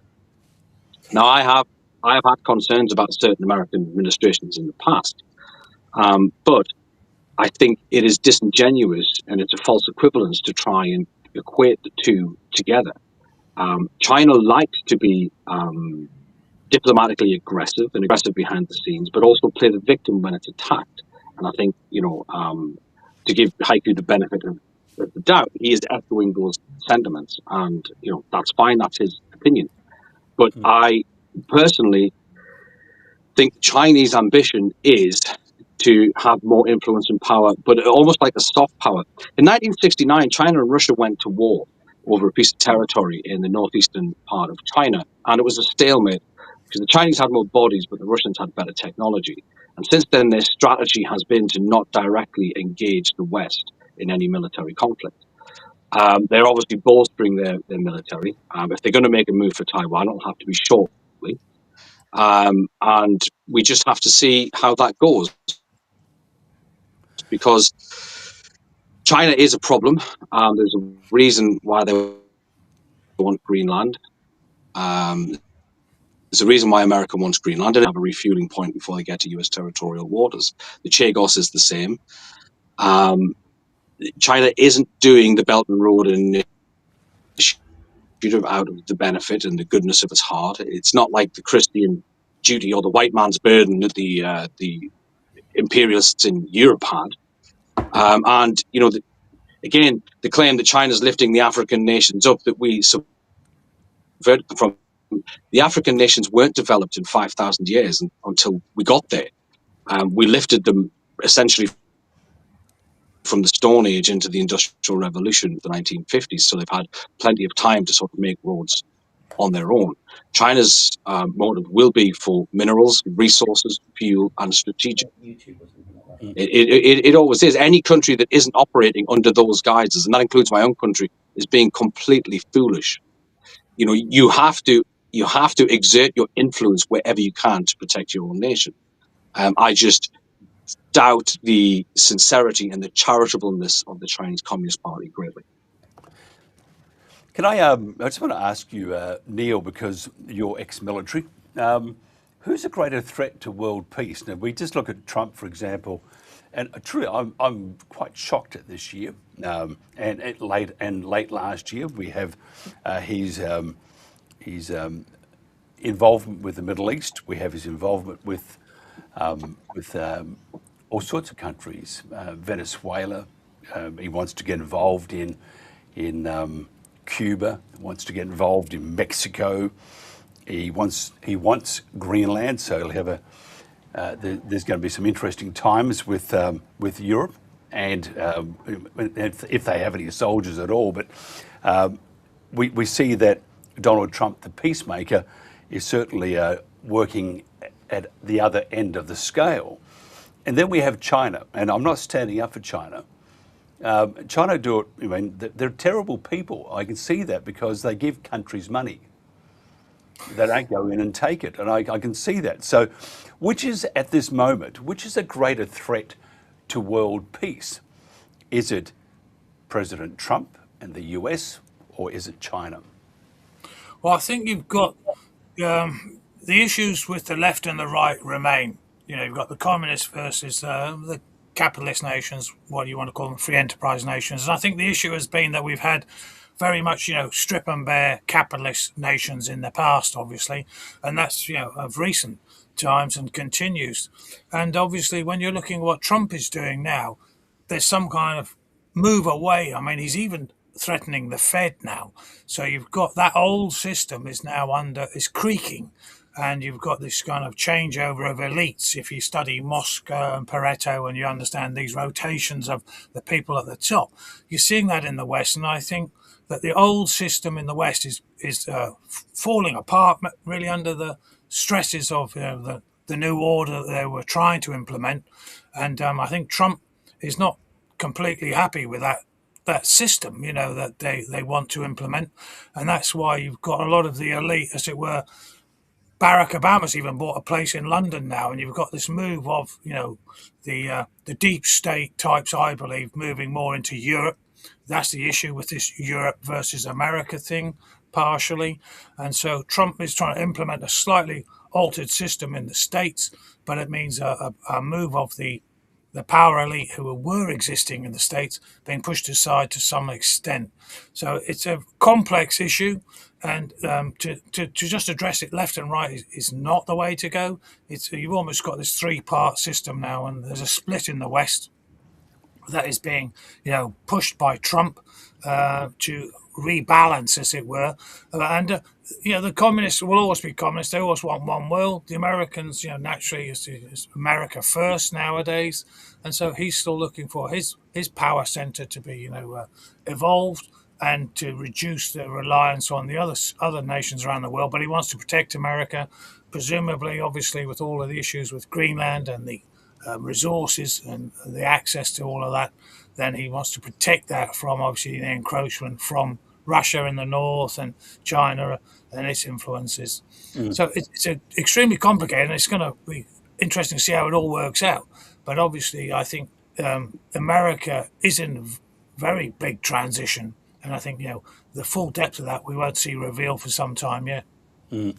Now, I have had concerns about certain American administrations in the past, but I think it is disingenuous and it's a false equivalence to try and equate the two together. China likes to be diplomatically aggressive and aggressive behind the scenes, but also play the victim when it's attacked. And I think, to give Haiku the benefit of the doubt, he is echoing those sentiments, and that's fine. That's his opinion. But I personally think the Chinese ambition is to have more influence and power, but almost like a soft power. In 1969, China and Russia went to war over a piece of territory in the northeastern part of China, and it was a stalemate because the Chinese had more bodies, but the Russians had better technology. And since then, their strategy has been to not directly engage the West in any military conflict. They're obviously bolstering their military. If they're going to make a move for Taiwan, it'll have to be shortly. And we just have to see how that goes, because China is a problem. There's a reason why they want Greenland. There's a reason why America wants Greenland. They have a refueling point before they get to US territorial waters. The Chagos is the same. China isn't doing the Belt and Road initiative out of the benefit and the goodness of its heart. It's not like the Christian duty or the white man's burden that the imperialists in Europe had. And again, the claim that China's lifting the African nations up, that we subverted them from. The African nations weren't developed in 5,000 years until we got there. We lifted them essentially from the Stone Age into the Industrial Revolution of the 1950s, so they've had plenty of time to sort of make roads on their own. China's motive will be for minerals, resources, fuel, and strategic. It always is. Any country that isn't operating under those guises, and that includes my own country, is being completely foolish. You have to exert your influence wherever you can to protect your own nation. I just doubt the sincerity and the charitableness of the Chinese Communist Party greatly. Can I just want to ask you, Neil, because you're ex-military, who's a greater threat to world peace? Now, we just look at Trump, for example, and truly, I'm quite shocked at this year. And late last year, we have his involvement with the Middle East. We have his involvement with all sorts of countries, Venezuela. He wants to get involved in Cuba. He wants to get involved in Mexico. He wants Greenland. So he'll have there's going to be some interesting times with Europe, and if they have any soldiers at all. But we see that Donald Trump, the peacemaker, is certainly working at the other end of the scale. And then we have China, and I'm not standing up for China. China do it. I mean, they're terrible people. I can see that because they give countries money. They don't go in and take it, and I can see that. So, which is at this moment, which is a greater threat to world peace? Is it President Trump and the US, or is it China? Well, I think you've got the issues with the left and the right remain. You've got the communists versus the capitalist nations, what do you want to call them, free enterprise nations. And I think the issue has been that we've had very much, strip and bare capitalist nations in the past, obviously, and that's, of recent times and continues. And obviously, when you're looking at what Trump is doing now, there's some kind of move away. I mean, he's even threatening the Fed now. So you've got that old system is creaking. And you've got this kind of changeover of elites. If you study Moscow and Pareto and you understand these rotations of the people at the top, you're seeing that in the West. And I think that the old system in the West is falling apart really under the stresses of the new order that they were trying to implement, and I think Trump is not completely happy with that system, that they want to implement, and that's why you've got a lot of the elite, as it were. Barack Obama's even bought a place in London now, and you've got this move of the deep state types, I believe, moving more into Europe. That's the issue with this Europe versus America thing, partially, and so Trump is trying to implement a slightly altered system in the states, but it means a move of the power elite who were existing in the States being pushed aside to some extent. So it's a complex issue, and to just address it left and right is not the way to go. You've almost got this three-part system now, and there's a split in the West that is being, pushed by Trump to rebalance, as it were. And the communists will always be communists. They always want one world. The Americans, naturally, is America first nowadays, and so he's still looking for his power center to be, evolved and to reduce the reliance on the other nations around the world. But he wants to protect America, presumably, obviously, with all of the issues with Greenland and the resources and the access to all of that, then he wants to protect that from obviously the encroachment from Russia in the north and China and its influences. So it's extremely complicated, and it's going to be interesting to see how it all works out. But obviously, I think America is in a very big transition, and I think the full depth of that we won't see revealed for some time yet.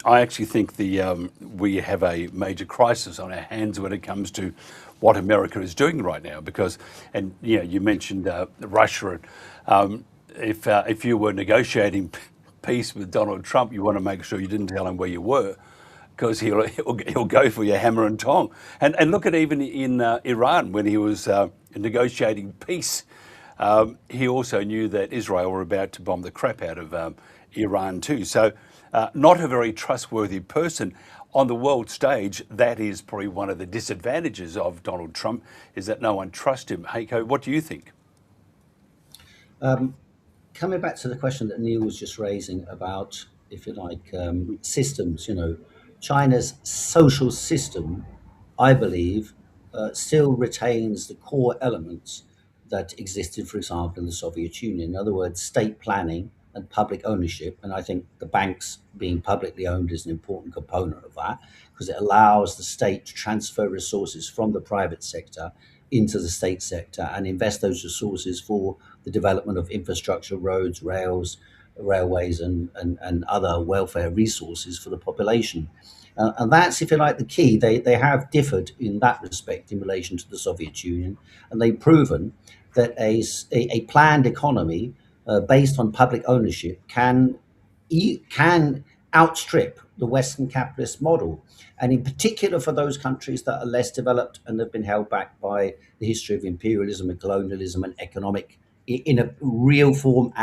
I actually think we have a major crisis on our hands when it comes to what America is doing right now. Because, and you mentioned Russia. If you were negotiating peace with Donald Trump, you want to make sure you didn't tell him where you were, because he'll go for your hammer and tong. And look at even in Iran when he was negotiating peace. He also knew that Israel were about to bomb the crap out of Iran too. So not a very trustworthy person. On the world stage, that is probably one of the disadvantages of Donald Trump, is that no one trusts him. Heiko, what do you think? Coming back to the question that Neil was just raising about, if you like, systems, China's social system, I believe, still retains the core elements that existed, for example, in the Soviet Union. In other words, state planning and public ownership. And I think the banks being publicly owned is an important component of that, because it allows the state to transfer resources from the private sector into the state sector and invest those resources for the development of infrastructure, roads, railways, and other welfare resources for the population. And that's, if you like, the key. They have differed in that respect in relation to the Soviet Union, and they've proven that a planned economy based on public ownership can outstrip the Western capitalist model. And in particular for those countries that are less developed and have been held back by the history of imperialism and colonialism and economic, in a real form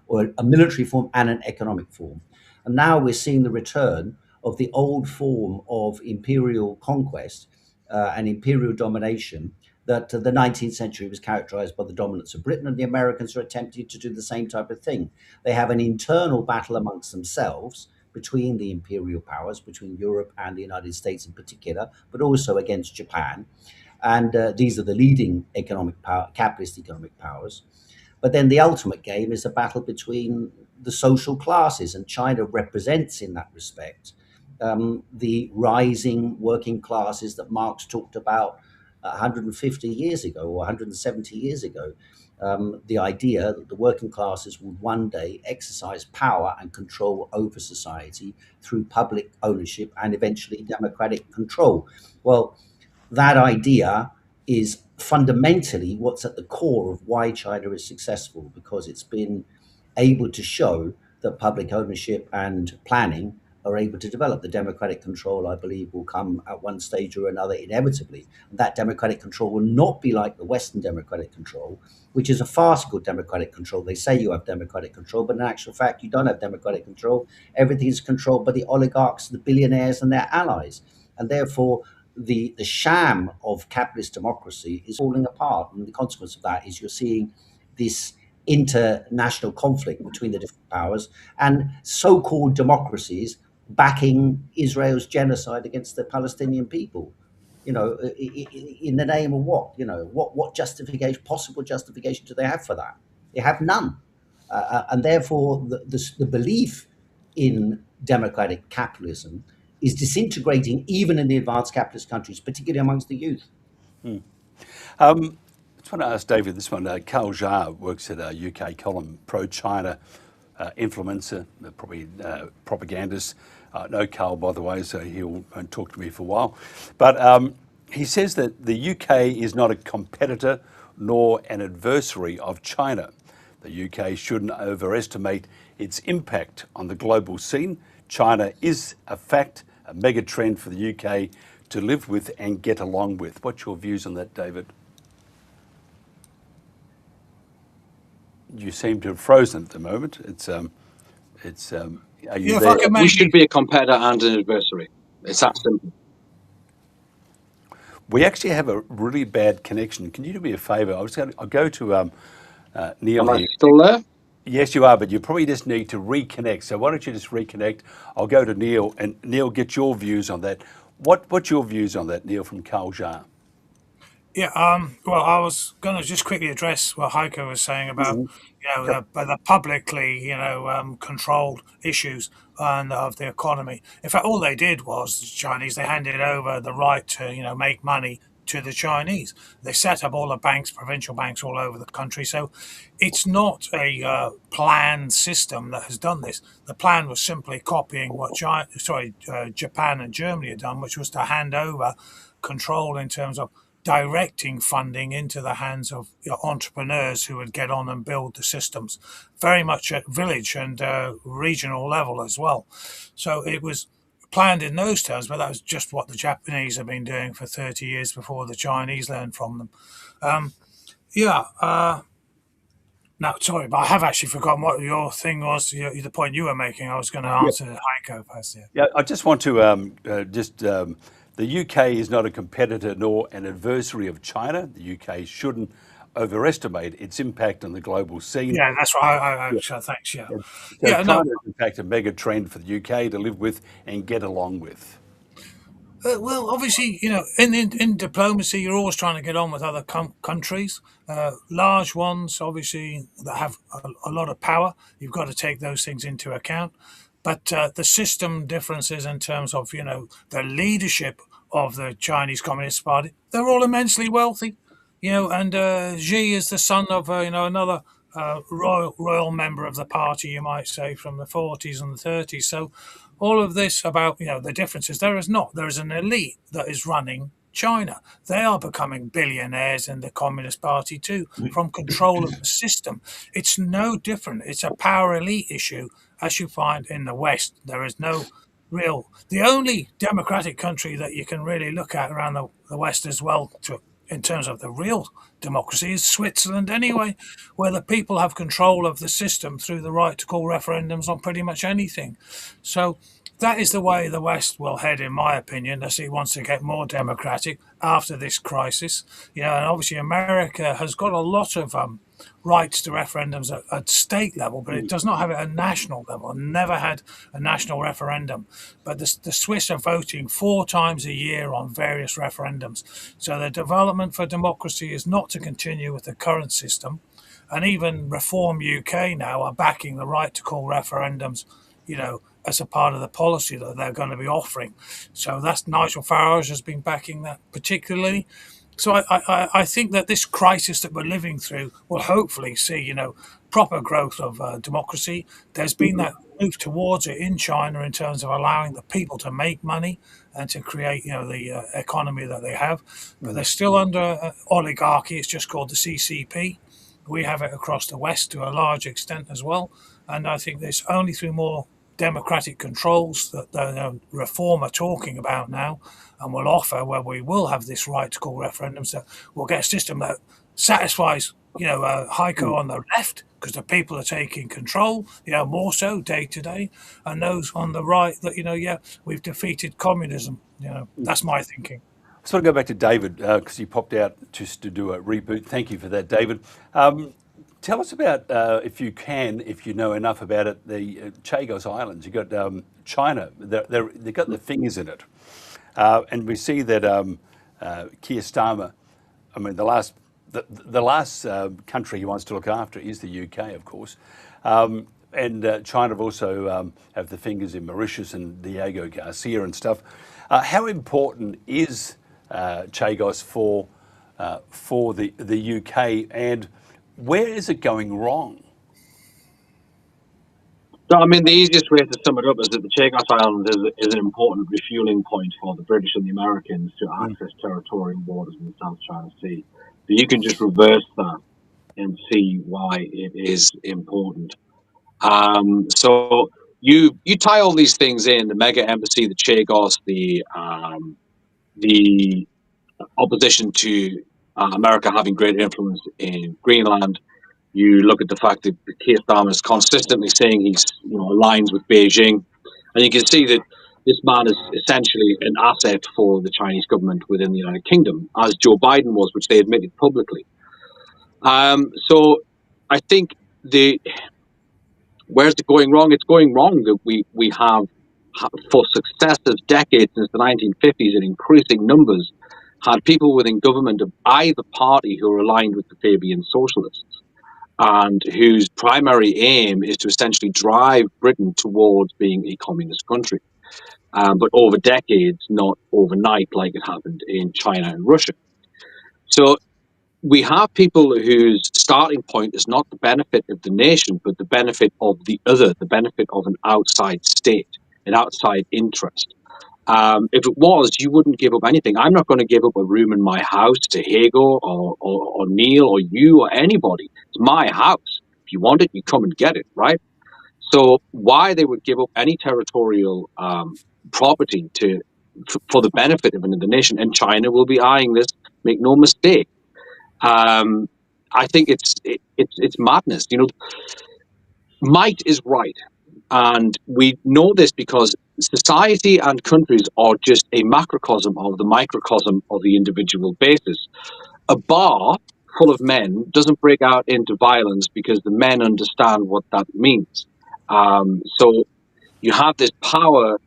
or a military form and an economic form. And now we're seeing the return of the old form of imperial conquest and imperial domination that the 19th century was characterized by the dominance of Britain, and the Americans are attempting to do the same type of thing. They have an internal battle amongst themselves between the imperial powers, between Europe and the United States in particular, but also against Japan. And these are the leading capitalist economic powers. But then the ultimate game is a battle between the social classes, and China represents in that respect the rising working classes that Marx talked about 150 years ago or 170 years ago. The idea that the working classes would one day exercise power and control over society through public ownership and eventually democratic control. Well, that idea is fundamentally what's at the core of why China is successful, because it's been able to show that public ownership and planning are able to develop. The democratic control, I believe, will come at one stage or another inevitably. And that democratic control will not be like the Western democratic control, which is a farcical democratic control. They say you have democratic control, but in actual fact, you don't have democratic control. Everything is controlled by the oligarchs, the billionaires, and their allies. And therefore, the sham of capitalist democracy is falling apart. And the consequence of that is you're seeing this international conflict between the different powers, and so-called democracies backing Israel's genocide against the Palestinian people. In the name of what? What justification, possible justification, do they have for that? They have none, and therefore the belief in democratic capitalism is disintegrating even in the advanced capitalist countries, particularly amongst the youth. I just want to ask David this one. Carl Jar works at a UK column, pro-China influencer, probably propagandist. I know Carl, by the way, so he'll won't talk to me for a while. But he says that the UK is not a competitor nor an adversary of China. The UK shouldn't overestimate its impact on the global scene. China is a fact, a mega trend for the UK to live with and get along with. What's your views on that, David? You seem to have frozen at the moment. Are you there? We should be a competitor and an adversary. It's that simple. We actually have a really bad connection. Can you do me a favour? I'll go to Neil. Am I still there? Yes, you are, but you probably just need to reconnect. So why don't you just reconnect? I'll go to Neil, and Neil, get your views on that. What's your views on that, Neil, from Carl Jar? Yeah, well, I was going to just quickly address what Heiko was saying about, the publicly, controlled issues of the economy. In fact, all they did was, the Chinese, they handed over the right to, make money to the Chinese. They set up all the banks, provincial banks all over the country. So it's not a planned system that has done this. The plan was simply copying what Japan and Germany had done, which was to hand over control in terms of directing funding into the hands of entrepreneurs who would get on and build the systems, very much at village and regional level as well. So it was planned in those terms, but that was just what the Japanese have been doing for 30 years before the Chinese learned from them. No, sorry, but I have actually forgotten what your thing was, the point you were making. I was going to answer Heiko first. Yeah, I just want to the UK is not a competitor nor an adversary of China. The UK shouldn't overestimate its impact on the global scene. Yeah, that's right. Thanks. Yeah. China is in fact a mega trend for the UK to live with and get along with. Well, obviously, in diplomacy, you're always trying to get on with other countries, large ones, obviously, that have a lot of power. You've got to take those things into account. But the system differences in terms of, the leadership of the Chinese Communist Party, they're all immensely wealthy, and Xi is the son of, another royal member of the party, you might say, from the 40s and the 30s. So all of this about, the differences, there is not. There is an elite that is running China. They are becoming billionaires in the Communist Party too, from control of the system. It's no different. It's a power elite issue, as you find in the West. There is no the only democratic country that you can really look at around the West as well in terms of the real democracy is Switzerland anyway, where the people have control of the system through the right to call referendums on pretty much anything. So that is the way the West will head, in my opinion, as it wants to get more democratic after this crisis. And obviously America has got a lot of rights to referendums at state level, but it does not have it at national level, and never had a national referendum. But the Swiss are voting 4 times a year on various referendums. So the development for democracy is not to continue with the current system. And even Reform UK now are backing the right to call referendums, as a part of the policy that they're going to be offering. So that's Nigel Farage has been backing that particularly. So I think that this crisis that we're living through will hopefully see, proper growth of democracy. There's been that move towards it in China in terms of allowing the people to make money and to create, the economy that they have. But they're still under oligarchy. It's just called the CCP. We have it across the West to a large extent as well. And I think it's only through more democratic controls that the Reform are talking about now and will offer, where we will have this right to call referendums, that we'll get a system that satisfies, Heiko on the left, because the people are taking control, more so day to day, and those on the right that, we've defeated communism. That's my thinking. I just want to go back to David because he popped out just to do a reboot. Thank you for that, David. Tell us about, if you can, if you know enough about it, the Chagos Islands. You've got China, they've got their fingers in it. And we see that Keir Starmer, I mean, the last country he wants to look after is the UK, of course. And China have also have the fingers in Mauritius and Diego Garcia and stuff. How important is Chagos for the UK, and where is it going wrong? No, I mean, the easiest way to sum it up is that the Chagos Islands is an important refueling point for the British and the Americans to access territorial waters in the South China Sea. So you can just reverse that and see why it is important. So you tie all these things in: the mega embassy, the Chagos, the opposition to America having greater influence in Greenland. You look at the fact that Keir Starmer is consistently saying he's aligns with Beijing, and you can see that this man is essentially an asset for the Chinese government within the United Kingdom, as Joe Biden was, which they admitted publicly. So I think where's it going wrong? It's going wrong that we have, for successive decades since the 1950s in increasing numbers, had people within government of either party who are aligned with the Fabian socialists and whose primary aim is to essentially drive Britain towards being a communist country. But over decades, not overnight like it happened in China and Russia. So we have people whose starting point is not the benefit of the nation, but the benefit of the other, the benefit of an outside state, an outside interest. If it was, you wouldn't give up anything. I'm not going to give up a room in my house to Hago or Neil or you or anybody. It's my house. If you want it, you come and get it, right? So why they would give up any territorial property for the benefit of another nation, and China will be eyeing this, make no mistake. I think it's madness. Might is right. And we know this because society and countries are just a macrocosm of the microcosm of the individual basis. A bar full of men doesn't break out into violence because the men understand what that means. So you have this power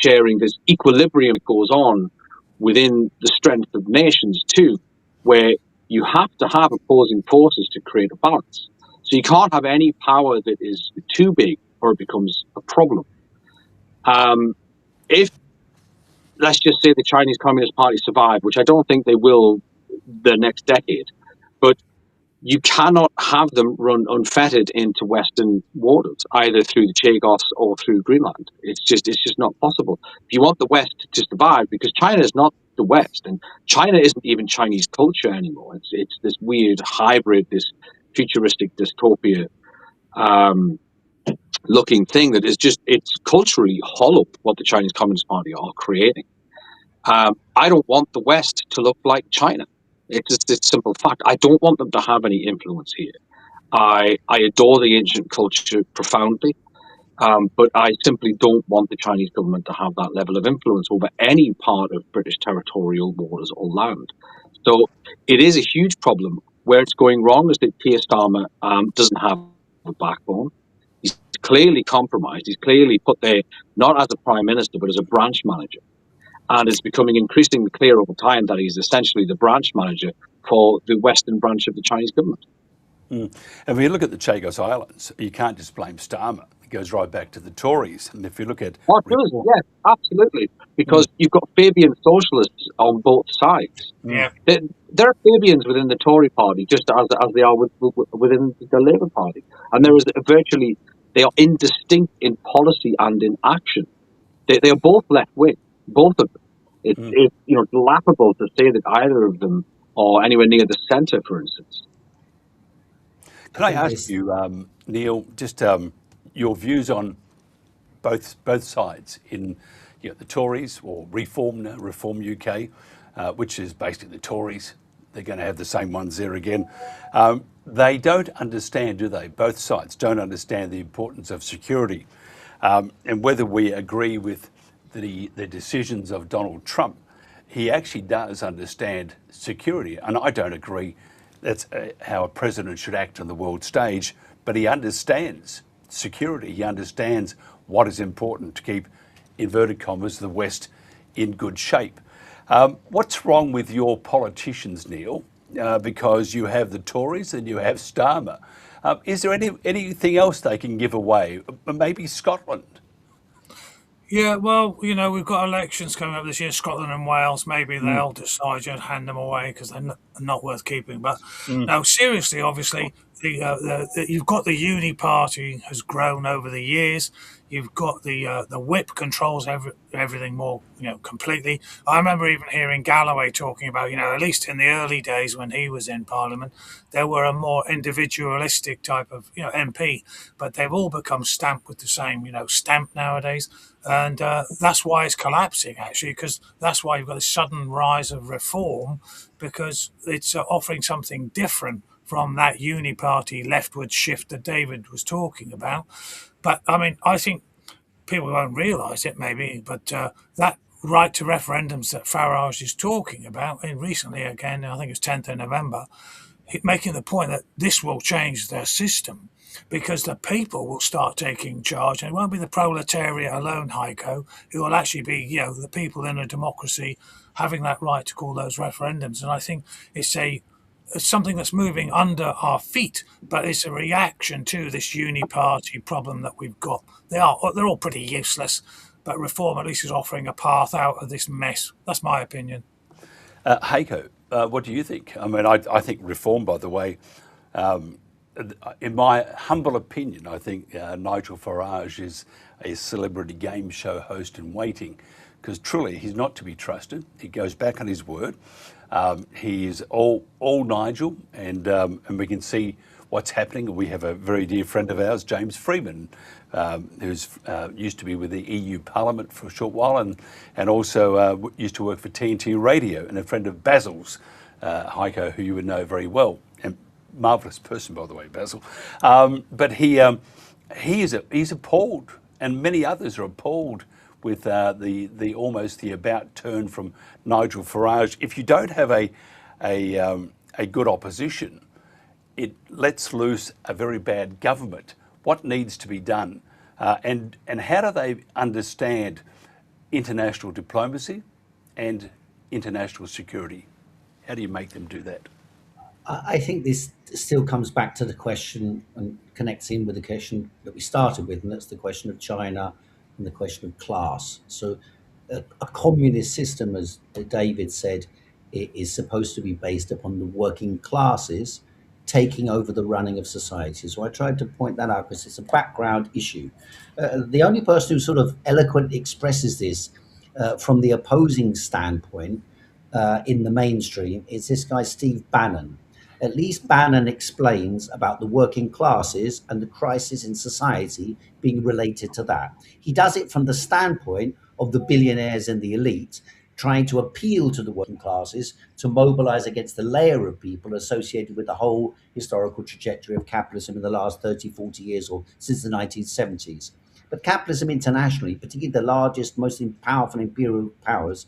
sharing, this equilibrium that goes on within the strength of nations too, where you have to have opposing forces to create a balance. So you can't have any power that is too big or it becomes a problem. If, let's just say, the Chinese Communist Party survive, which I don't think they will the next decade, but you cannot have them run unfettered into Western waters, either through the Chagos or through Greenland. It's just not possible. If you want the West to survive, because China is not the West, and China isn't even Chinese culture anymore. It's this weird hybrid, this futuristic dystopia looking thing that is it's culturally hollow, what the Chinese Communist Party are creating. I don't want the West to look like China. It's just a simple fact. I don't want them to have any influence here. I adore the ancient culture profoundly, but I simply don't want the Chinese government to have that level of influence over any part of British territorial waters or land. So it is a huge problem. Where it's going wrong is that Keir Starmer doesn't have a backbone. He's clearly compromised. He's clearly put there not as a prime minister, but as a branch manager. And it's becoming increasingly clear over time that he's essentially the branch manager for the Western branch of the Chinese government. And when you look at the Chagos Islands, you can't just blame Starmer. It goes right back to the Tories. And if you look at... Oh, it does, yes, absolutely. Because you've got Fabian socialists on both sides. Yeah. There are Fabians within the Tory party, just as they are within the Labour Party. And there is virtually... They are indistinct in policy and in action. They are both left-wing. Both of them. It's laughable to say that either of them are anywhere near the centre, for instance. Can I ask you, Neil, just your views on both sides in the Tories or Reform UK, which is basically the Tories. They're going to have the same ones there again. They don't understand, do they? Both sides don't understand the importance of security. And whether we agree with the decisions of Donald Trump, he actually does understand security. And I don't agree that's how a president should act on the world stage. But he understands security. He understands what is important to keep, inverted commas, the West in good shape. What's wrong with your politicians, Neil? Because you have the Tories and you have Starmer. Is there anything else they can give away? Maybe Scotland? Yeah, well, we've got elections coming up this year, Scotland and Wales. Maybe they'll decide to hand them away because they're not worth keeping. But no, seriously, obviously, you've got the uni party has grown over the years. You've got the whip controls everything more, completely. I remember even hearing Galloway talking about, at least in the early days when he was in Parliament, there were a more individualistic type of, MP, but they've all become stamped with the same, stamp nowadays. And that's why it's collapsing, actually, because that's why you've got a sudden rise of reform, because it's offering something different from that uni-party leftward shift that David was talking about. But, I mean, I think people won't realise it, maybe, but that right to referendums that Farage is talking about, and recently again, I think it's 10th of November, making the point that this will change their system because the people will start taking charge, and it won't be the proletariat alone, Heiko, who will actually be, the people in a democracy having that right to call those referendums. And I think it's something that's moving under our feet, but it's a reaction to this uni-party problem that we've got. They're all pretty useless, but reform at least is offering a path out of this mess. That's my opinion. Heiko, what do you think? I mean, I think reform, by the way, in my humble opinion, I think Nigel Farage is a celebrity game show host in waiting, because truly he's not to be trusted. He goes back on his word. He's all Nigel, and we can see what's happening. We have a very dear friend of ours, James Freeman, who's used to be with the EU Parliament for a short while, and also used to work for TNT Radio, and a friend of Basil's, Heiko, who you would know very well, and marvellous person, by the way, Basil. But he's appalled, and many others are appalled with the almost the about turn from Nigel Farage. If you don't have a good opposition, it lets loose a very bad government. What needs to be done, and how do they understand international diplomacy and international security? How do you make them do that? I think this still comes back to the question and connects in with the question that we started with, and that's the question of China and the question of class. So a communist system, as David said, is supposed to be based upon the working classes taking over the running of society. So I tried to point that out because it's a background issue. The only person who sort of eloquently expresses this from the opposing standpoint in the mainstream is this guy, Steve Bannon. At least Bannon explains about the working classes and the crisis in society being related to that. He does it from the standpoint of the billionaires and the elite, trying to appeal to the working classes to mobilize against the layer of people associated with the whole historical trajectory of capitalism in the last 30, 40 years or since the 1970s. But capitalism internationally, particularly the largest, most powerful imperial powers,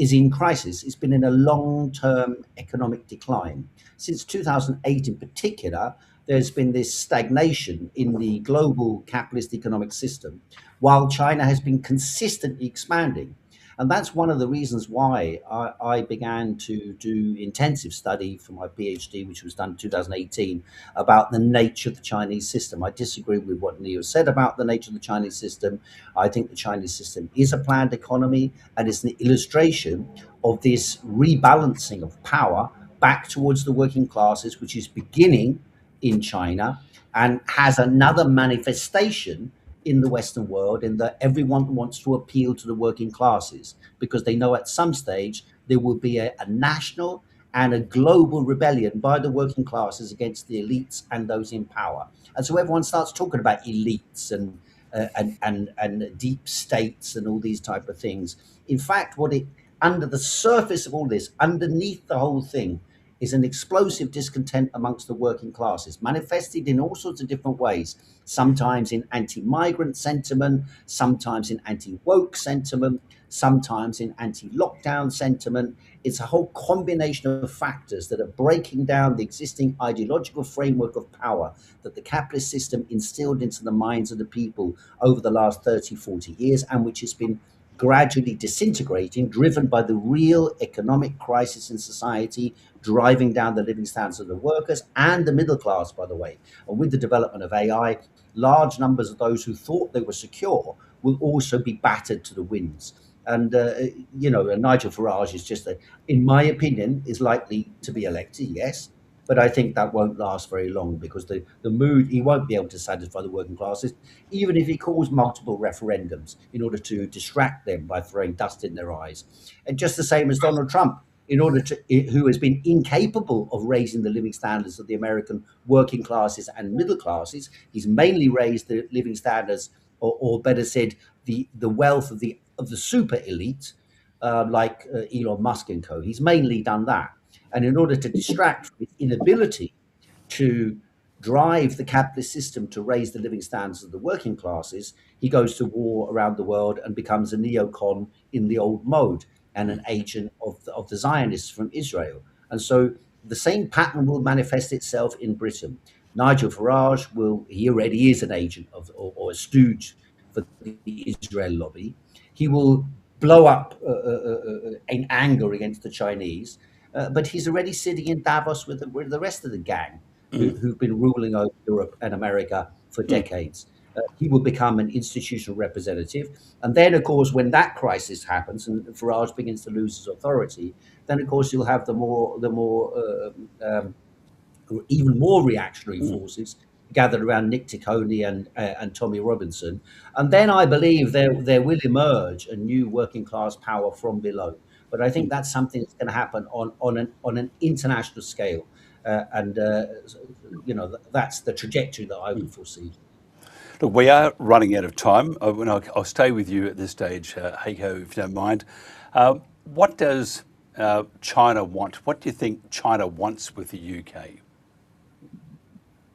is in crisis. It's been in a long-term economic decline. Since 2008 in particular, there's been this stagnation in the global capitalist economic system, while China has been consistently expanding. And that's one of the reasons why I began to do intensive study for my PhD, which was done in 2018, about the nature of the Chinese system. I disagree with what Neil said about the nature of the Chinese system. I think the Chinese system is a planned economy and is an illustration of this rebalancing of power back towards the working classes, which is beginning in China and has another manifestation in the Western world, in that everyone wants to appeal to the working classes because they know at some stage there will be a national and a global rebellion by the working classes against the elites and those in power. And so everyone starts talking about elites and deep states and all these type of things. In fact, under the surface of all this, underneath the whole thing, is an explosive discontent amongst the working classes, manifested in all sorts of different ways, sometimes in anti-migrant sentiment, sometimes in anti-woke sentiment, sometimes in anti-lockdown sentiment. It's a whole combination of factors that are breaking down the existing ideological framework of power that the capitalist system instilled into the minds of the people over the last 30, 40 years, and which has been gradually disintegrating, driven by the real economic crisis in society, driving down the living standards of the workers and the middle class, by the way. And with the development of AI, large numbers of those who thought they were secure will also be battered to the winds. And, Nigel Farage is just, in my opinion, is likely to be elected, yes. But I think that won't last very long because the mood, he won't be able to satisfy the working classes, even if he calls multiple referendums in order to distract them by throwing dust in their eyes. And just the same as Donald Trump, who has been incapable of raising the living standards of the American working classes and middle classes. He's mainly raised the living standards, or better said, the wealth of the super elite, like Elon Musk and co. He's mainly done that. And in order to distract from his inability to drive the capitalist system to raise the living standards of the working classes, he goes to war around the world and becomes a neocon in the old mode and an agent of the Zionists from Israel. And so the same pattern will manifest itself in Britain. Nigel Farage he already is an agent or a stooge for the Israel lobby. He will blow up in anger against the Chinese. But he's already sitting in Davos with the rest of the gang who've been ruling over Europe and America for decades. He will become an institutional representative. And then, of course, when that crisis happens and Farage begins to lose his authority, then, of course, you'll have the even more reactionary forces gathered around Nick Ticconi and Tommy Robinson. And then I believe there will emerge a new working class power from below. But I think that's something that's going to happen on an international scale. That's the trajectory that I would foresee. Look, we are running out of time. I'll stay with you at this stage, Heiko, if you don't mind. What does China want? What do you think China wants with the UK?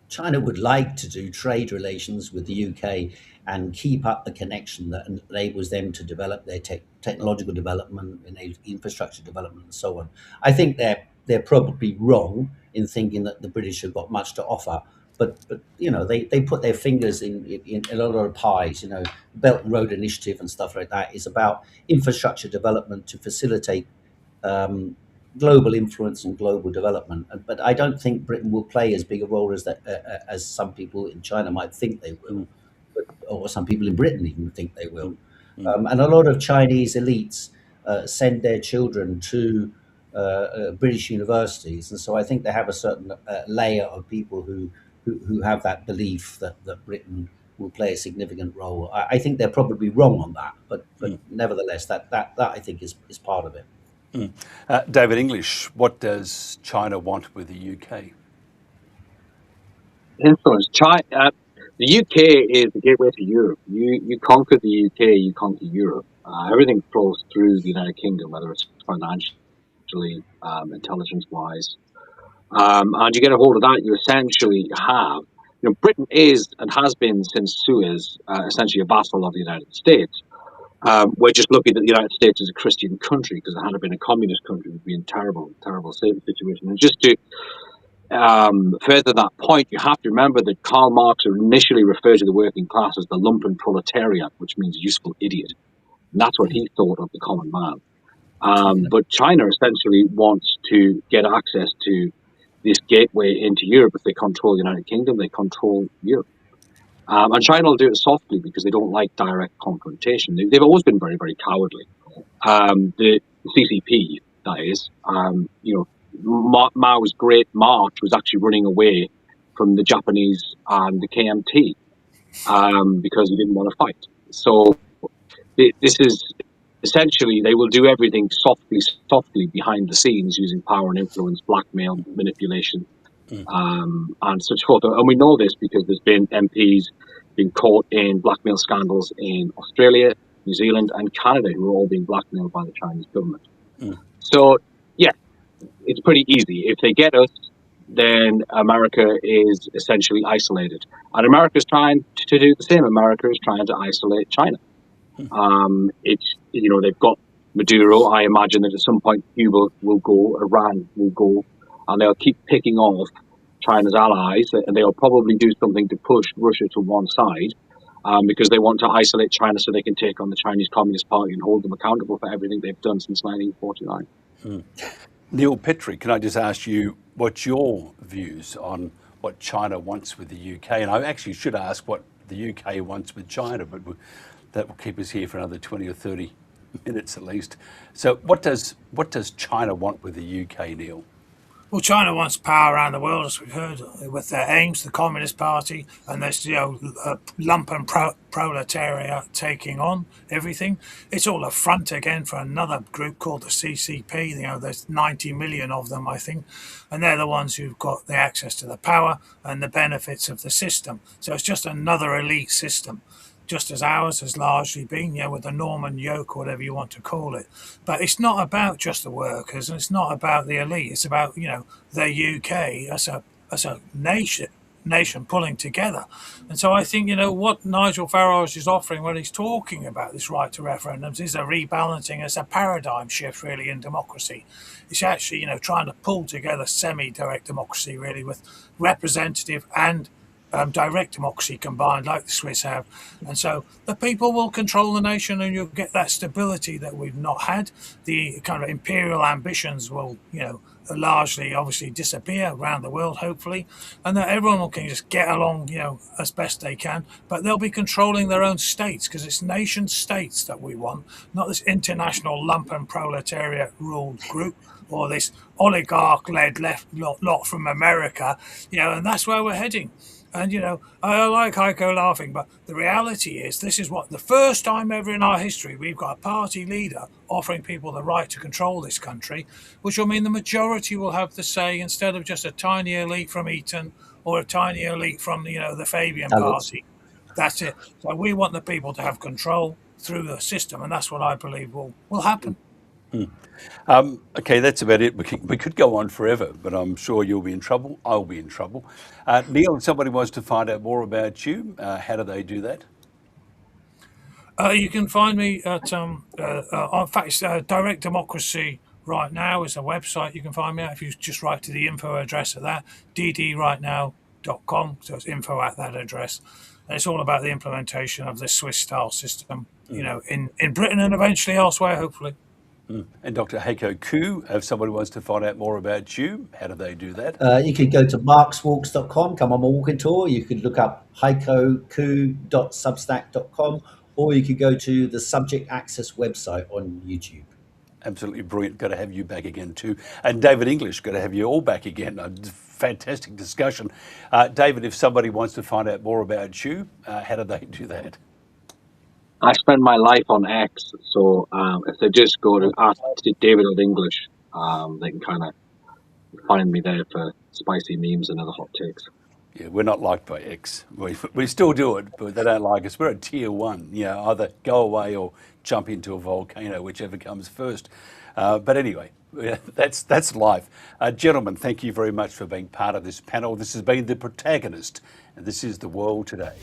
China would like to do trade relations with the UK and keep up the connection that enables them to develop their technological development and infrastructure development and so on. I think they're probably wrong in thinking that the British have got much to offer, but they put their fingers in a lot of pies. Belt and Road Initiative and stuff like that is about infrastructure development to facilitate global influence and global development. But I don't think Britain will play as big a role as some people in China might think they will, or some people in Britain even think they will. And a lot of Chinese elites send their children to British universities, and so I think they have a certain layer of people who have that belief that Britain will play a significant role. I think they're probably wrong on that, but nevertheless, that I think is part of it. David English, what does China want with the UK? Influence. The UK is the gateway to Europe. You conquer the UK, you conquer Europe. Everything flows through the United Kingdom, whether it's financially, intelligence-wise. And you get a hold of that, you essentially have, Britain is and has been since Suez essentially a vassal of the United States. We're just lucky that the United States is a Christian country, because it had been a communist country, it would be in terrible situation. And just to further that point, you have to remember that Karl Marx initially referred to the working class as the lumpen proletariat, which means useful idiot. And that's what he thought of the common man. But China essentially wants to get access to this gateway into Europe. If they control the United Kingdom, they control Europe. And China will do it softly because they don't like direct confrontation. They've always been very, very cowardly. The CCP, that is, Mao's Great March was actually running away from the Japanese and the KMT because he didn't want to fight. So this is essentially, they will do everything softly behind the scenes, using power and influence, blackmail, manipulation, and such forth. And we know this because there's been MPs being caught in blackmail scandals in Australia, New Zealand, and Canada, who are all being blackmailed by the Chinese government. So, yeah, it's pretty easy. If they get us, then America is essentially isolated. And America is trying to do the same. America is trying to isolate China. They've got Maduro. I imagine that at some point Cuba will go, Iran will go, and they'll keep picking off China's allies, and they'll probably do something to push Russia to one side, because they want to isolate China so they can take on the Chinese Communist Party and hold them accountable for everything they've done since 1949. Neil Petrie, can I just ask you what's your views on what China wants with the UK? And I actually should ask what the UK wants with China, but that will keep us here for another 20 or 30 minutes at least. So what does China want with the UK, Neil? Well, China wants power around the world, as we've heard, with their aims, the Communist Party, and this, lumpen proletariat taking on everything. It's all a front again for another group called the CCP. There's 90 million of them, I think, and they're the ones who've got the access to the power and the benefits of the system. So it's just another elite system, just as ours has largely been, with the Norman yoke, whatever you want to call it. But it's not about just the workers, and it's not about the elite. It's about, the UK as a nation pulling together. And so I think, what Nigel Farage is offering when he's talking about this right to referendums is a rebalancing, as a paradigm shift really in democracy. It's actually, trying to pull together semi-direct democracy really with representative and direct democracy combined, like the Swiss have. And so the people will control the nation, and you'll get that stability that we've not had. The kind of imperial ambitions will, largely obviously disappear around the world, hopefully, and that everyone can just get along, as best they can. But they'll be controlling their own states, because it's nation states that we want, not this international lumpen proletariat ruled group, or this oligarch-led left lot from America, and that's where we're heading. And, I like Heiko laughing, but the reality is this is what the first time ever in our history we've got a party leader offering people the right to control this country, which will mean the majority will have the say instead of just a tiny elite from Eton or a tiny elite from, the Fabian Party. That's it. So we want the people to have control through the system, and that's what I believe will happen. Okay, that's about it. We could go on forever, but I'm sure you'll be in trouble. I'll be in trouble. Neil, if somebody wants to find out more about you, how do they do that? You can find me at, in fact, Direct Democracy Right Now is a website you can find me at. If you just write to the info address of that, ddrightnow.com, so it's info at that address. And it's all about the implementation of the Swiss-style system, in Britain and eventually elsewhere, hopefully. And Dr. Heiko Koo, if somebody wants to find out more about you, how do they do that? You could go to markswalks.com, come on my walking tour. You could look up heikokoo.substack.com, or you could go to the Subject Access website on YouTube. Absolutely brilliant. Got to have you back again too. And David English, got to have you all back again. Fantastic discussion. David, if somebody wants to find out more about you, how do they do that? I spend my life on X, so if they just go to ask David English, they can kind of find me there for spicy memes and other hot takes. Yeah, we're not liked by X. We still do it, but they don't like us. We're at tier 1. Either go away or jump into a volcano, whichever comes first. But anyway, that's life. Gentlemen, thank you very much for being part of this panel. This has been The Protagonist, and this is The World Today.